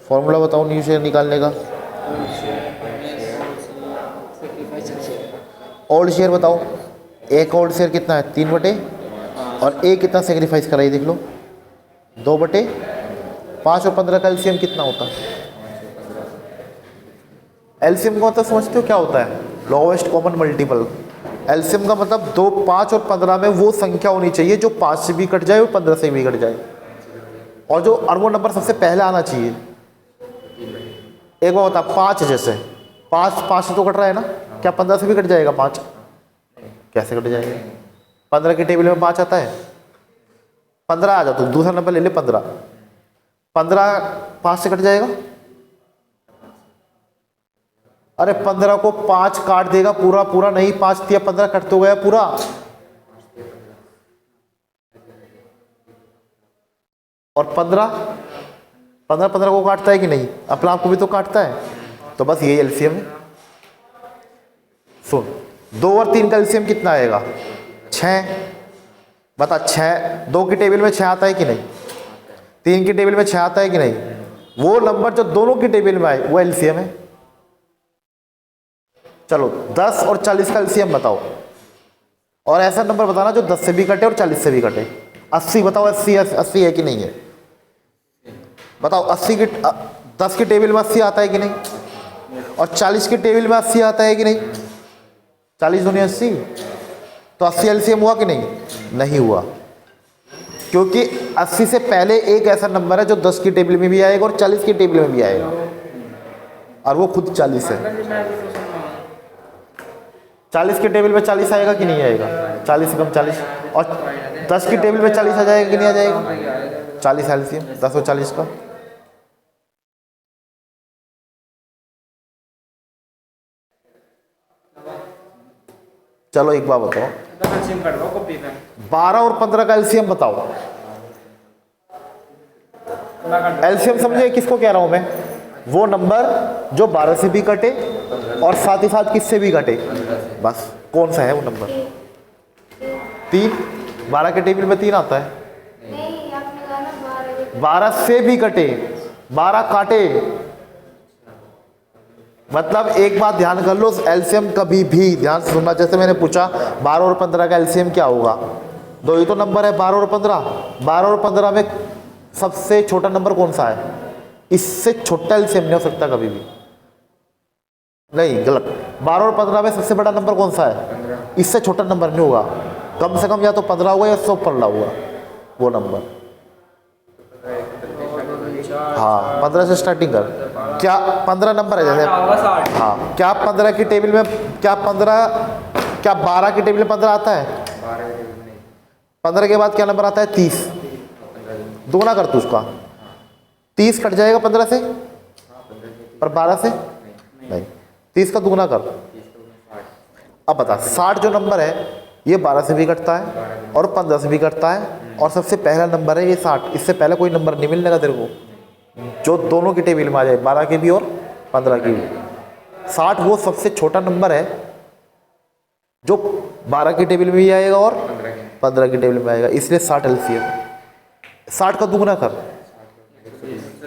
फॉर्मूला बताओ न्यू शेयर निकालने का। ओल्ड शेयर बताओ, ए का ओल्ड शेयर कितना है, 3/, और ए कितना सेक्रीफाइस कराई देख लो, 2/5 और 15 का एलसीएम कितना होता है। एलसीएम का मतलब समझते हो क्या होता है, लोवेस्ट कॉमन मल्टीपल। एलसीएम का मतलब 2, 5 और 15 में वो संख्या होनी चाहिए जो 5 से भी कट जाए और 15 से भी कट जाए, और जो वो नंबर सबसे पहले आना चाहिए। एक बार बता, 5 जैसे 5 से तो कट रहा है ना, क्या 15 से भी कट जाएगा 5, कैसे कट जाएगा, 15 की टेबल में 5 आता है, 15 आ जाता, तो दूसरा नंबर ले ले 15, 15 5 से कट जाएगा, अरे 15 को 5 काट देगा पूरा पूरा नहीं, 5 दिया 15 कट तो गया पूरा। और 15 को काटता है कि नहीं, अपना आप को भी तो काटता है, तो बस यही एलसीएम है। सुन, 2 और 3 का एलसीएम कितना आएगा, 6। बता 6, 2 की टेबल में 6 आता है कि नहीं, 3 की टेबल में 6 आता है कि नहीं, वो नंबर जो दोनों की टेबल में आए वो एलसीएम है। चलो 10 और 40 का एलसीएम बताओ, और ऐसा नंबर बताना जो 10 से भी कटे और 40 से भी कटे। 80 बताओ, 80 है कि नहीं है, बताओ 80 की 10 की टेबल में 80 आता है कि नहीं, और 40 की टेबल में 80 आता है कि नहीं, 40 दूनी 80, तो 80 एलसीएम हुआ कि नहीं हुआ, क्योंकि 80 से पहले एक ऐसा नंबर है जो 10 की टेबल में भी आएगा और 40 की टेबल में भी आएगा, और वो खुद 40 है। 40 की टेबल में 40 आएगा कि नहीं आएगा, 40 से कम 40, और 10 की टेबल में 40 आ जाएगा कि नहीं आ जाएगा, 40 एलसीएम 10 और 40 का। चलो एक बार बताओ, 12 और 15 का एलसीएम बताओ। एलसीएम समझे किसको कह रहा हूं मैं, वो नंबर जो 12 से भी कटे और साथ ही साथ किससे भी कटे, बस कौन सा है वो नंबर, 3। 12 के टेबल में 3 आता है, 12 से भी कटे, 12 काटे, मतलब एक बात ध्यान कर लो, एलसीएम कभी भी ध्यान से सुनना। जैसे मैंने पूछा 12 और 15 का एलसीएम क्या होगा, 2 ही तो नंबर है 12 और 15, 12 और 15 में सबसे छोटा नंबर कौन सा है, इससे छोटा एलसीएम नहीं हो सकता कभी भी, नहीं गलत, 12 और 15 में सबसे बड़ा नंबर कौन सा है, इससे छोटा नंबर नहीं होगा, कम से कम या तो 15 होगा या 100 15 होगा वो नंबर। हाँ 15 से स्टार्टिंग कर, क्या 15 नंबर है जैसे, हाँ क्या 15 की टेबल में, क्या 12 की टेबल में 15 आता है, 15 के बाद क्या नंबर आता है, 30, दुगना कर तू उसका, 30 कट जाएगा 15 से, पर 12 से नहीं, 30 का दुगना कर। अब बता 60 जो नंबर है ये 12 से भी कटता है और 15 से भी कटता है, और सबसे पहला नंबर है ये 60, इससे पहले कोई नंबर नहीं मिलने का तेरे को जो दोनों की टेबल में आ जाए, 12 के भी और 15 की भी। 60 वो सबसे छोटा नंबर है जो 12 की टेबल में भी आएगा और 15 की टेबल में आएगा, इसलिए 60 एलसीएम। 60 का दुगना कर,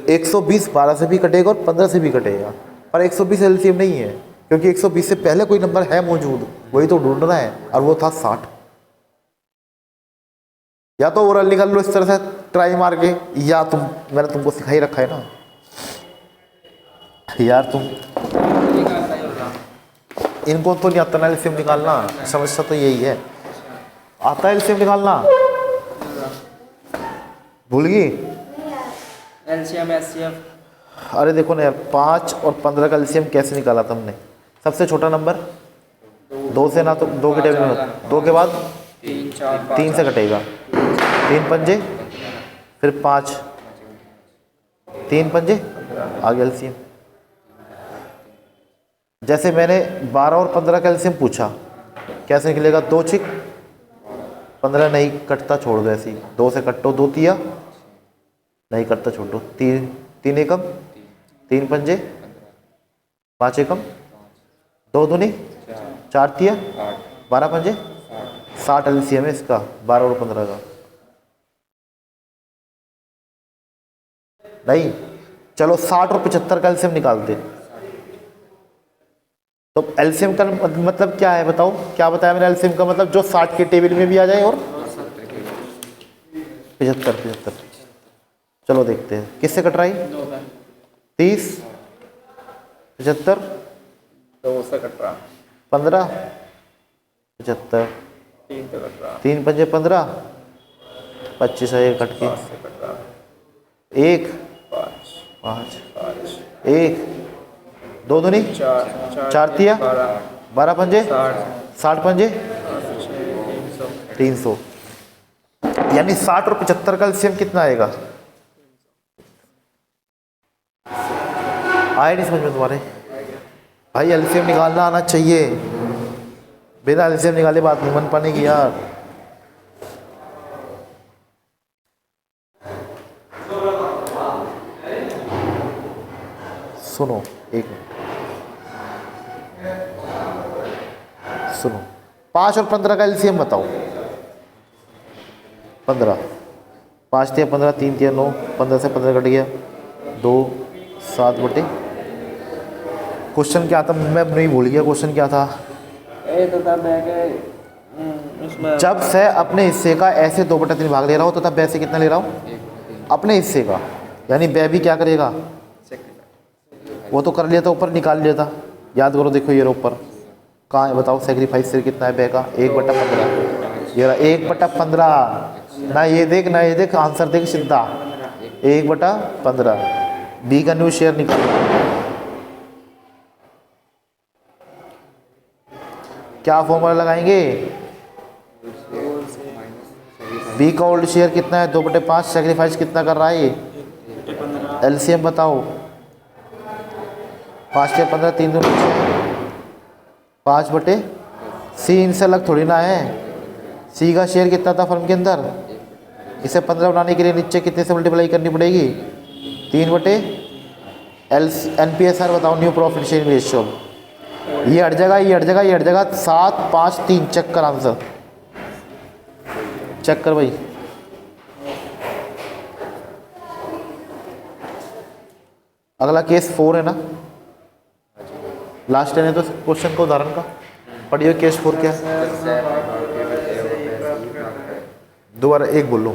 120 12 से भी कटेगा और 15 से भी कटेगा, पर 120 एलसीएम नहीं है, क्योंकि 120 से पहले कोई नंबर है मौजूद, वही तो ढूंढना है, और वो था 60। या तो ओरल निकाल लो इस तरह से ट्राई मार के, या मैंने तुमको सिखा ही रखा है ना यार, तुम इनको तो नहीं आता ना एलसीएम निकालना, समस्या तो यही है, आता है एलसीएम निकालना, भूल गई एलसीएम एचसीएफ। अरे देखो ना यार, 5 और 15 का एलसीएम कैसे निकाला था हमने, सबसे छोटा नंबर 2 से ना, तो 2 के टेबल में 2 के बाद 3 से कटेगा, 3 पंजे फिर 5 3 पंजे आगे एलसीएम। जैसे मैंने 12 और 15 का एलसीएम पूछा, कैसे निकलेगा? 2 6 15 नहीं कटता, छोड़ दो ऐसे ही। 2 से कटो, 2 तिया नहीं कटता, छोड़ दो। 3 3 एकम 3 पंजे 5 एकम 2 दूनी 4 तिया 12 पंजे 60 एलसीएम है इसका 12 और 15 का। नहीं, चलो 60 और 75 का एलसीएम निकालते। तो एलसीएम का मतलब क्या है बताओ? क्या बताया मैंने? एलसीएम का मतलब जो 60 के टेबल में भी आ जाए और 75। चलो देखते हैं किससे कट रहा है। 30 75 2 से कट रहा, 15 75 3 से कट रहा, 3 पंजे 15 25 है कट के 5 से कट रहा, 1 5 5 5 1 2 दूनी 4 तिया 12 पंजे 60 पंजे 300। यानी 60 और 75 का एलसीएम कितना आएगा? आए नहीं समझ में तुम्हारे? भाई एलसीएम निकालना आना चाहिए, बिना एलसीएम निकाले बात नहीं बन पाने की यार। सुनो एक मिनट, सुनो 5 और 15 का एलसीएम बताओ। 15 5 तिया 15 3 तिया 9 15 से 15 कट गया 2 7 बटे। क्वेश्चन क्या था? मैं नहीं भूल गया क्वेश्चन क्या था। उसमें जब से अपने हिस्से का ऐसे 2/3 भाग ले रहा हो तो तब बै से कितना ले रहा हूँ? अपने हिस्से का, यानी बै भी क्या करेगा? वो तो कर लिया था, ऊपर निकाल लिया था, याद करो। देखो ये ऊपर कहाँ है बताओ? सेक्रीफाइस से कितना है बै का? 1/15। ये रहा 1/15। ना ये देख ना ये देख, आंसर देख सीधा 1/15। बी का न्यू शेयर निकाल। क्या फॉर्मूला लगाएंगे? बी का ओल्ड शेयर कितना है? 2/5। सेक्रीफाइस कितना कर रहा है ये? एलसीएम बताओ। 5 के 15 3 2 5 बटे सी इनसे अलग थोड़ी ना है। सी का शेयर कितना था फर्म के अंदर? इसे 15 बनाने के लिए नीचे कितने से मल्टीप्लाई करनी पड़ेगी? 3 बटे NPSR बताओ, न्यू प्रॉफिट शेयरिंग रेशियो। ये हट जाएगा, ये हट जाएगा, ये हट जाएगा। 7 5 3 चेक कर आंसर, चेक कर भाई। अगला केस 4 है ना, लास्ट है तो क्वेश्चन का उदाहरण का पढ़िए। केस 4 क्या है? दोबारा एक बोलो।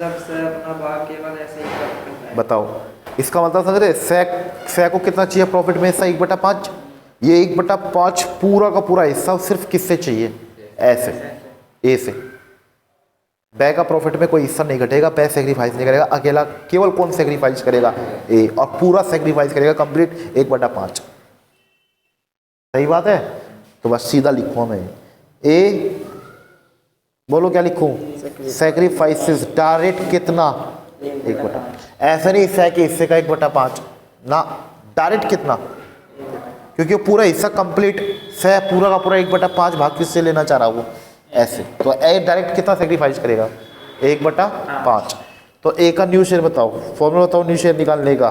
जब से अपना भाग केवल ऐसे ही प्राप्त करता है। बताओ इसका मतलब समझ रहे? सै को कितना चाहिए प्रॉफिट में हिस्सा? 1/5। ये 1/5 पूरा का पूरा हिस्सा सिर्फ किससे चाहिए? ऐसे ए से। बै का प्रॉफिट में कोई हिस्सा नहीं घटेगा, बै सेक्रीफाइस नहीं करेगा अकेला। केवल कौन सेक्रीफाइस करेगा? ए। और पूरा सेक्रीफाइस करेगा कंप्लीट 1/5। सही बात है? तो बस सीधा लिखूँ मैं ए। बोलो क्या लिखूं? सेक्रीफाइसेस डायरेक्ट कितना? 1/5। ऐसा नहीं सै के हिस्से का 1/5 ना, डायरेक्ट कितना? क्योंकि वो पूरा हिस्सा कंप्लीट सै पूरा का पूरा 1/5 भाग किससे लेना चाह रहा वो? ऐसे। तो ए डायरेक्ट कितना सेक्रीफाइस करेगा? 1/5। तो ए का न्यू शेयर बताओ, फॉर्मूला बताओ न्यू शेयर निकालने का।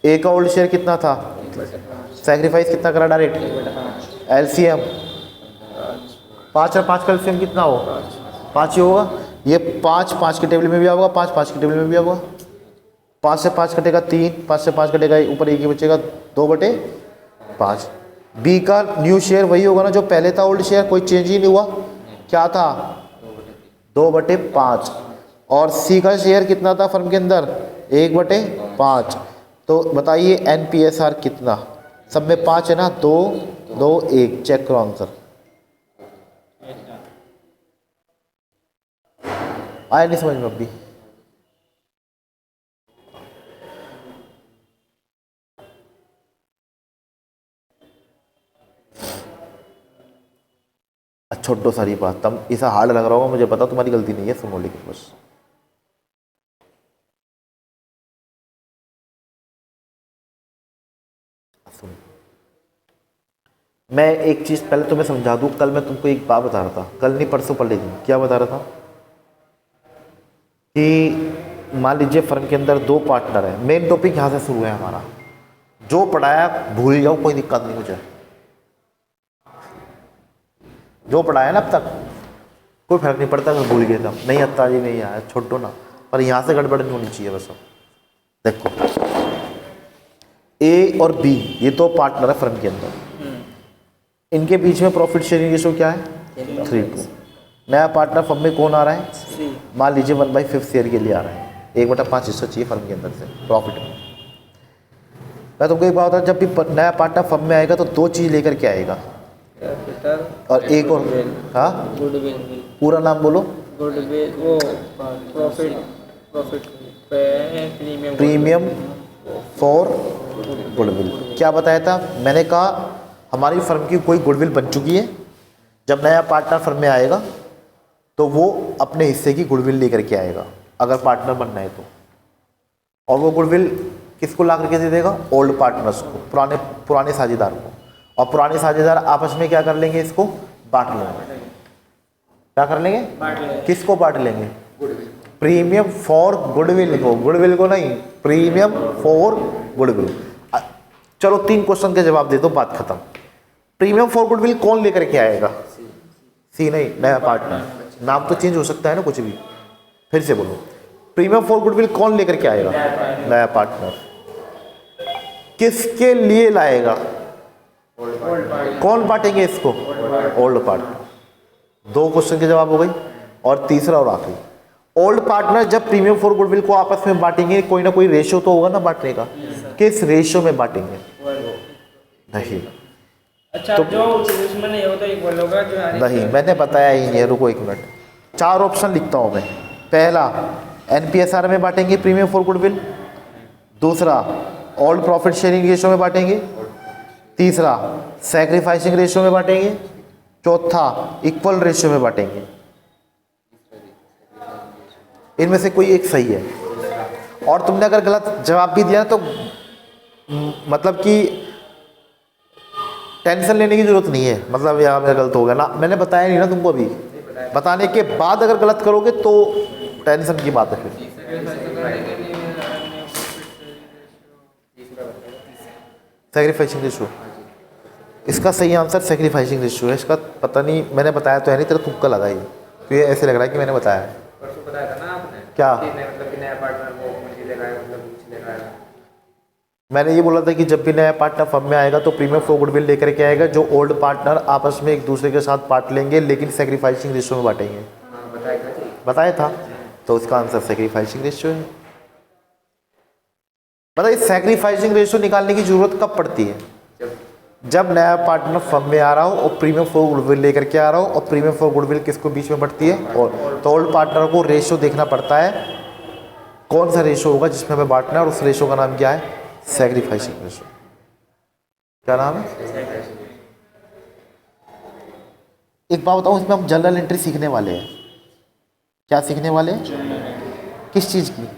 ए का ओल्ड शेयर कितना था? सेक्रीफाइस कितना करा डायरेक्ट? एलसीएम 5 और 5 का एलसीएम कितना हो? 5 ही होगा। ये 5 5 के टेबल में भी आएगा, 5 5 के टेबल में भी आएगा। 5 से 5 कटेगा 3, 5 से 5 कटेगा ऊपर एक ही बचेगा 2/5। बी का न्यू शेयर वही होगा ना जो पहले था ओल्ड शेयर, कोई चेंज ही नहीं हुआ। क्या था? 2/5। और सी का शेयर कितना था फर्म के अंदर? 1/5। तो बताइए NPSR कितना? सब में 5 है ना, 2 2 1। चेक करो आंसर। आया नहीं समझ में अभी? छोटो सारी बात, तुम इसे हार्ड लग रहा होगा मुझे पता, तुम्हारी गलती नहीं है, सुनो लेकिन बस मैं एक चीज़ पहले तुम्हें समझा दूँ। कल मैं तुमको एक बात बता रहा था, कल नहीं परसों पढ़ क्या बता रहा था कि मान लीजिए फर्म के अंदर 2 पार्टनर हैं। मेन टॉपिक यहाँ से शुरू है हमारा। जो पढ़ाया भूल जाओ, कोई दिक्कत नहीं मुझे। जो पढ़ाया ना अब तक कोई फर्क नहीं पड़ता अगर भूल गए तो। नहीं आता जी नहीं आया, छोड़ो ना, पर यहाँ से गड़बड़ नहीं होनी चाहिए बस। देखो ए और बी ये 2 पार्टनर है फर्म के अंदर। इनके बीच में प्रॉफिट शेयरिंग रेशो क्या है? 3:2। नया पार्टनर फर्म में कौन आ रहा है? मान लीजिए 1/5 शेयर के लिए आ रहा है। 1/5 हिस्सा चाहिए फर्म के अंदर से प्रॉफिट में। मैं तुमको एक बात बता, जब भी नया पार्टनर फर्म में आएगा तो 2 चीज़ लेकर के आएगा, कैपिटल और एक और हाँ गुडविल। पूरा नाम बोलो। गुडविल वो प्रॉफिट प्रीमियम फॉर गुडविल। क्या बताया था मैंने? कहा हमारी फर्म की कोई गुडविल बन चुकी है, जब नया पार्टनर फर्म में आएगा तो वो अपने हिस्से की गुडविल लेकर के आएगा अगर पार्टनर बनना है तो। और वो गुडविल किसको ला करके दे देगा? ओल्ड पार्टनर्स को, पुराने साझेदार को। और पुराने साझेदार आपस में क्या कर लेंगे? इसको बांट लेंगे। क्या कर लेंगे? किसको बांट लेंगे? प्रीमियम फॉर गुडविल को। गुडविल को नहीं, प्रीमियम फॉर गुडविल। चलो 3 क्वेश्चन के जवाब दे दो, बात खत्म। प्रीमियम फॉर गुडविल कौन लेकर के आएगा? सी नहीं, नया पार्टनर। नाम तो चेंज हो सकता है ना कुछ भी। फिर से बोलो, प्रीमियम फॉर गुडविल कौन लेकर के आएगा? नया पार्टनर। किसके लिए लाएगा? कौन बांटेंगे इसको? Old partner. 2 क्वेश्चन के जवाब हो गई। और तीसरा और आखिरी, ओल्ड पार्टनर जब प्रीमियम फॉर गुडविल को आपस में बांटेंगे, कोई ना कोई रेशियो तो होगा ना बांटने का। किस रेशियो में बांटेंगे? नहीं। अच्छा, तो जो उसमें नहीं होता एक बोलोगा जो नहीं, मैंने बताया ही नहीं है। रुको 1 मिनट। 4 ऑप्शन लिखता हूँ मैं। पहला, NPSR में बांटेंगे प्रीमियम फॉर गुडविल। दूसरा, ओल्ड प्रॉफिट शेयरिंग रेशियो में बांटेंगे। तीसरा, सैक्रिफाइसिंग रेशियो में बांटेंगे। चौथा, इक्वल रेशियो में बांटेंगे। इनमें से कोई एक सही है। और तुमने अगर गलत जवाब भी दिया तो मतलब कि टेंशन लेने की जरूरत नहीं है। मतलब यहाँ मेरा गलत हो गया ना, मैंने बताया नहीं ना तुमको। अभी बताने के बाद अगर गलत करोगे तो टेंशन की बात है। फिर सैक्रिफाइसिंग रेशियो, इसका सही आंसर सैक्रिफाइसिंग रेशियो है। इसका पता नहीं, मैंने बताया तो है नहीं, तेरा तुक्का लगा ये। तो ये ऐसे लग रहा है कि मैंने बताया है। बताया था ना आपने क्या? मतलब कि नया पार्टनर वो मुझे लेगा, मतलब कुछ लेगा। मैंने ये बोला था कि जब भी नया पार्टनर फर्म में आएगा तो प्रीमियम फॉर गुडविल लेकर के आएगा, जो ओल्ड पार्टनर आपस में एक दूसरे के साथ बांट लेंगे, लेकिन सैक्रिफाइसिंग रेशियो में बांटेंगे। बताया था, तो इसका आंसर सैक्रिफाइसिंग रेशियो है। बताइए, सैक्रिफाइसिंग रेशियो निकालने की जरूरत कब पड़ती है? जब नया पार्टनर फर्म में आ रहा हो और प्रीमियम फॉर गुडविल लेकर के आ रहा हो। और प्रीमियम फॉर गुडविल किसको बीच में बढ़ती है? और तो ओल्ड पार्टनर को रेशियो देखना पड़ता है, कौन सा रेशियो होगा जिसमें हमें बांटना है, और उस रेशियो का नाम क्या है? Sacrificing ratio. क्या नाम है? एक बात बताऊं, इसमें हम जनरल एंट्री सीखने वाले हैं। क्या सीखने वाले हैं? किस चीज़ की?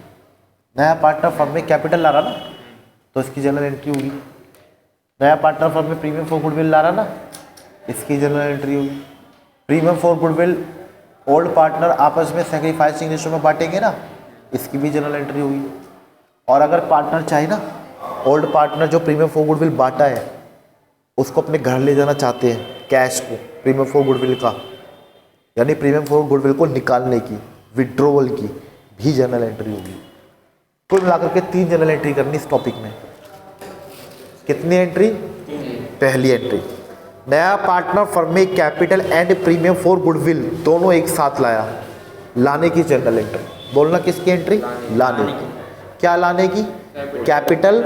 नया पार्टनर फर्म में कैपिटल ला रहा ना, तो इसकी जनरल एंट्री होगी। नया पार्टनर फर्म में प्रीमियम फॉर गुडविल ला रहा ना, इसकी जनरल एंट्री होगी। Premium for goodwill old partner आपस में सैक्रिफाइसिंग रेशियो में बांटेंगे ना, इसकी भी जनरल एंट्री होगी। और अगर पार्टनर चाहे ना, ओल्ड पार्टनर जो प्रीमियम फॉर गुडविल बांटा है उसको अपने घर ले जाना चाहते हैं, कैश को, प्रीमियम फॉर गुडविल का, यानी प्रीमियम फॉर गुडविल को निकालने की, विड्रॉवल की भी जनरल एंट्री होगी। कुल मिलाकर के 3 जनरल एंट्री करनी इस टॉपिक में। कितनी एंट्री? पहली एंट्री, नया पार्टनर फर्म में capital and premium for goodwill दोनों एक साथ लाया, लाने की जनरल एंट्री। बोलना किसकी एंट्री? लाने की। क्या लाने की? Capital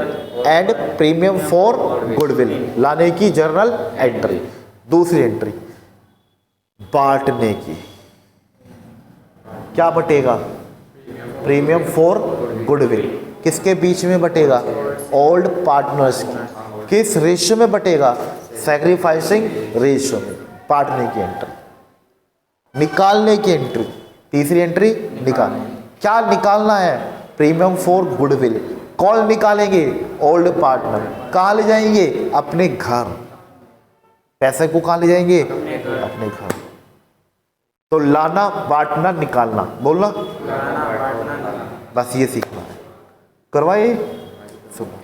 and premium for goodwill लाने की जनरल एंट्री। दूसरी एंट्री, बांटने की। क्या बटेगा? प्रीमियम फॉर गुडविल किसके बीच में बटेगा? ओल्ड पार्टनर्स की। किस रेशियो में बटेगा? सैक्रिफाइसिंग रेशियो में। बांटने की एंट्री। निकालने की एंट्री, तीसरी एंट्री निकालने। क्या निकालना है? Premium for goodwill. कौन निकालेंगे? Old partner. कहाँ ले जाएंगे? अपने घर। पैसे को कहाँ ले जाएंगे? अपने घर। तो लाना, बांटना, निकालना, बोलना, बस ये सीखना है। करवाइए, सुनो।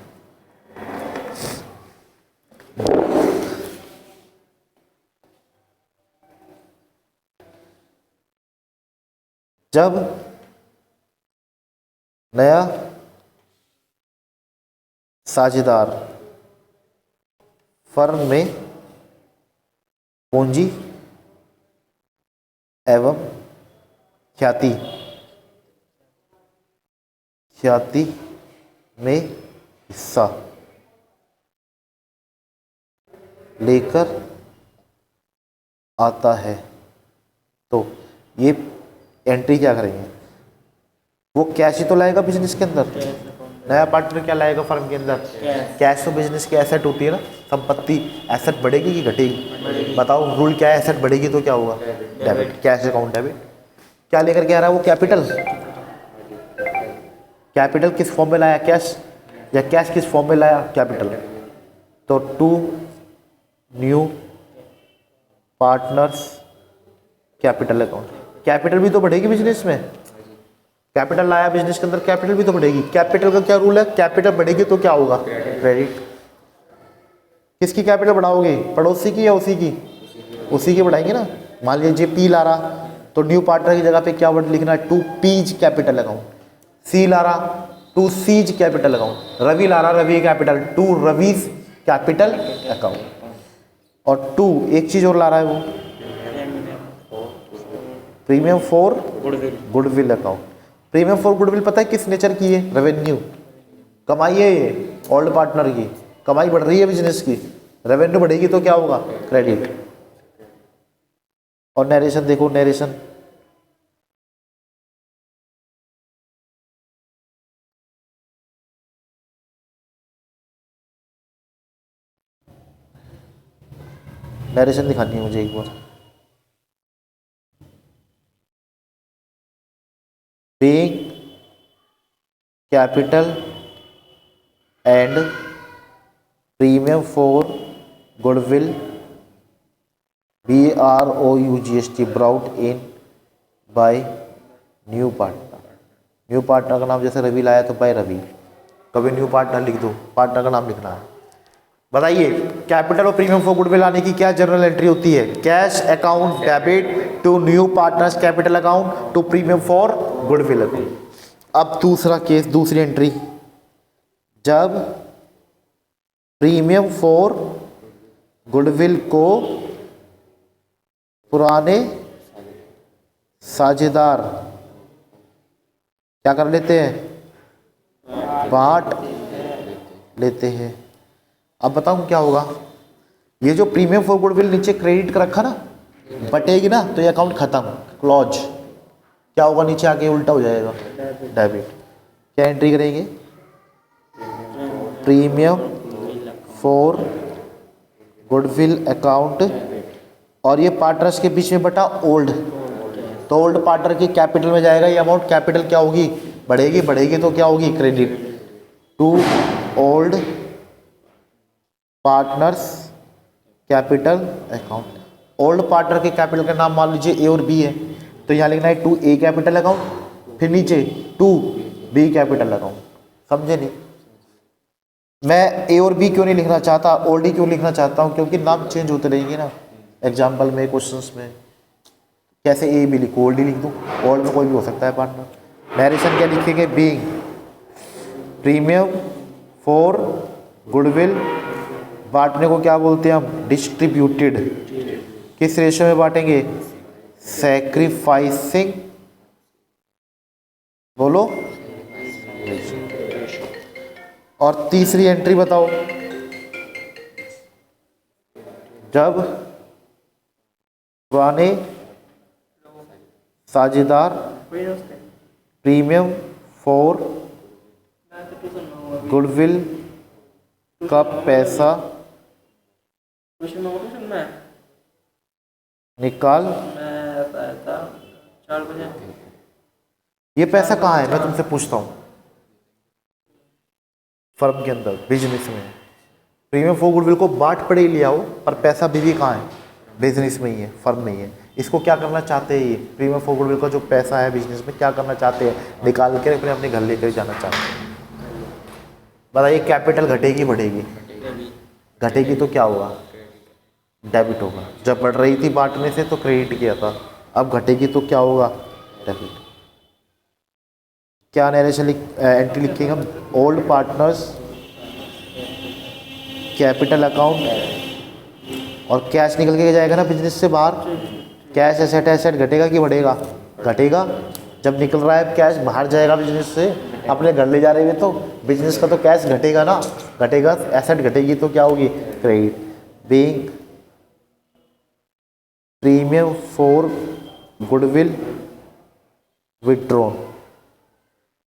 जब नया साझेदार फर्म में पूंजी एवं ख्याति में हिस्सा लेकर आता है तो ये एंट्री क्या करेंगे? वो कैश ही तो लाएगा बिजनेस के अंदर। नया पार्टनर क्या लाएगा फर्म के अंदर? कैश। तो बिजनेस की एसेट होती है ना, संपत्ति। एसेट बढ़ेगी कि घटेगी? बताओ, रूल क्या है? एसेट बढ़ेगी तो क्या होगा? डेबिट। Cash account debit. क्या लेकर के आ रहा है वो? कैपिटल। कैपिटल किस फॉर्म में लाया? कैश। या कैश किस फॉर्म में लाया? कैपिटल। तो to new partners capital account. Capital भी तो बढ़ेगी बिजनेस में। कैपिटल लाया बिजनेस के अंदर, कैपिटल भी तो बढ़ेगी। कैपिटल का क्या रूल है? कैपिटल बढ़ेगी तो क्या होगा? क्रेडिट। किसकी कैपिटल बढ़ाओगे? पड़ोसी की या उसी की? उसी की बढ़ाएंगे ना। मान लीजिए पी ला रहा, तो न्यू पार्टनर की जगह पे क्या वर्ड लिखना है? To P's capital account. C ला रहा, to C's capital account. Ravi ला रहा, Ravi capital, to Ravi's capital account. और टू एक चीज और ला रहा है वो, premium for goodwill account. Premium for goodwill पता है किस नेचर की है? रेवेन्यू, कमाई है ये ओल्ड पार्टनर की। कमाई बढ़ रही है बिजनेस की, रेवेन्यू बढ़ेगी तो क्या होगा? क्रेडिट। और नरेशन देखो, नरेशन नरेशन दिखानी है मुझे एक बार। being capital and premium for goodwill BROUGST brought in by new partner। New partner का नाम जैसे रवि लाया तो बाय रवि, कभी न्यू पार्टनर लिख दो, पार्टनर का नाम लिखना है। बताइए, कैपिटल और प्रीमियम फॉर गुडविल आने की क्या जनरल एंट्री होती है? Cash account debit to new partners capital account to premium for goodwill account. अब दूसरा केस, दूसरी एंट्री, जब प्रीमियम फॉर गुडविल को पुराने साझेदार क्या कर लेते हैं? बांट लेते हैं। अब बताऊं क्या होगा? ये जो प्रीमियम फॉर गुडविल नीचे क्रेडिट का रखा ना, बटेगी ना तो ये अकाउंट खत्म, क्लोज। क्या होगा? नीचे आके उल्टा हो जाएगा, डेबिट। क्या एंट्री करेंगे? प्रीमियम फॉर गुडविल अकाउंट, और ये पार्टनर्स के बीच में बटा ओल्ड, तो ओल्ड पार्टनर की कैपिटल में जाएगा ये अमाउंट। कैपिटल क्या होगी? बढ़ेगी। बढ़ेगी तो क्या होगी? Credit to old partners capital account. Old partner के कैपिटल का नाम मान लीजिए ए और बी है, तो यहाँ लिखना है टू ए कैपिटल अकाउंट, फिर नीचे टू बी कैपिटल अकाउंट। समझे नहीं? मैं ए और बी क्यों नहीं लिखना चाहता, ओल्ड ही क्यों लिखना चाहता हूँ? क्योंकि नाम चेंज होते रहेंगे ना एग्जाम्पल में, क्वेश्चंस में। कैसे ए बी लिखूँ? ओल्ड ही लिख दूँ? ओल्ड में कोई भी हो सकता है पार्टनर। नरेशन क्या लिखेंगे? बीइंग प्रीमियम फॉर गुडविल, बांटने को क्या बोलते हैं हम? डिस्ट्रीब्यूटेड। किस रेशो में बांटेंगे? सैक्रिफाइसिंग, बोलो। और तीसरी एंट्री बताओ, जब पुराने साझेदार प्रीमियम फॉर गुडविल का पैसा निकाल, 4 बजे। ये पैसा कहाँ है? मैं तुमसे पूछता हूँ। फर्म के अंदर, बिजनेस में प्रीमियम फॉर गुडविल को बांट पड़े लिया हो, पर पैसा बीवी कहाँ है, बिजनेस में ही है, फर्म नहीं है। इसको क्या करना चाहते हैं, ये प्रीमियम फॉर गुडविल का जो पैसा है बिजनेस में क्या करना चाहते हैं, निकाल के अपने घर लेकर जाना चाहते हैं। बताइए कैपिटल घटेगी बढ़ेगी, घटेगी तो क्या होगा, डेबिट होगा। जब बढ़ रही थी बांटने से तो क्रेडिट किया था, अब घटेगी तो क्या होगा, डेबिट। क्या नरेशन एंट्री लिखेंगे हम, ओल्ड पार्टनर्स कैपिटल अकाउंट, और कैश निकल के जाएगा ना बिजनेस से बाहर, कैश एसेट घटेगा कि बढ़ेगा, घटेगा। जब निकल रहा है कैश बाहर जाएगा बिजनेस से, अपने घर ले जा रहे हैं तो बिजनेस का तो कैश घटेगा ना, घटेगा, एसेट घटेगी तो क्या होगी, credit. Being premium for goodwill withdrawn,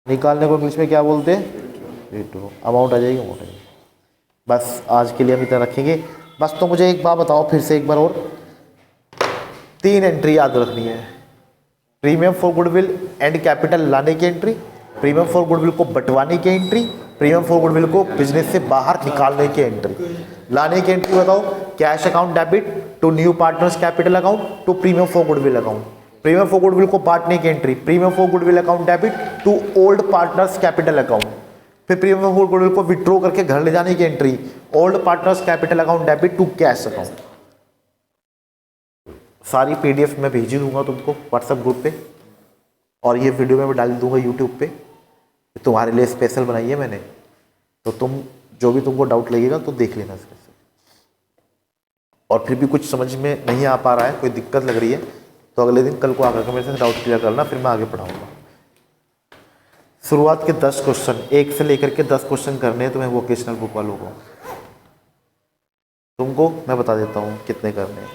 निकालने को इंग्लिश में क्या बोलते हैं, विथड्रॉ। अमाउंट आ जाएगी, अमाउंट आ जाएगी। बस आज के लिए हम इतना रखेंगे। बस तो मुझे एक बात बताओ फिर से एक बार और, 3 एंट्री याद रखनी है, premium for goodwill and capital लाने की एंट्री, प्रीमियम फॉर गुडविल को बंटवाने की एंट्री, प्रीमियम फॉर गुडविल को बिजनेस से बाहर निकालने की एंट्री। लाने की एंट्री बताओ, cash account debit to new partners capital account to premium for goodwill account. Premium for goodwill को बांटने की entry, premium for goodwill account debit to old partners capital account. फिर प्रीमियम फॉर गुडविल को विड्रॉ करके घर ले जाने की entry, old partners capital account debit to cash account. सारी PDF मैं भेज दूंगा तुमको व्हाट्सएप ग्रुप पे, और ये वीडियो मैं डाल दूंगा यूट्यूब पे, तुम्हारे लिए स्पेशल बनाई है मैंने, तो तुम जो भी तुमको डाउट लगेगा तो देख लेना इसमें से। और फिर भी कुछ समझ में नहीं आ पा रहा है, कोई दिक्कत लग रही है, तो अगले दिन कल को आकर के मेरे से डाउट क्लियर करना, फिर मैं आगे पढ़ाऊंगा। शुरुआत के 10 क्वेश्चन, 1 से लेकर के 10 क्वेश्चन करने हैं तुम्हें वोकेशनल बुक वालों को। तुमको मैं बता देता हूँ कितने करने हैं।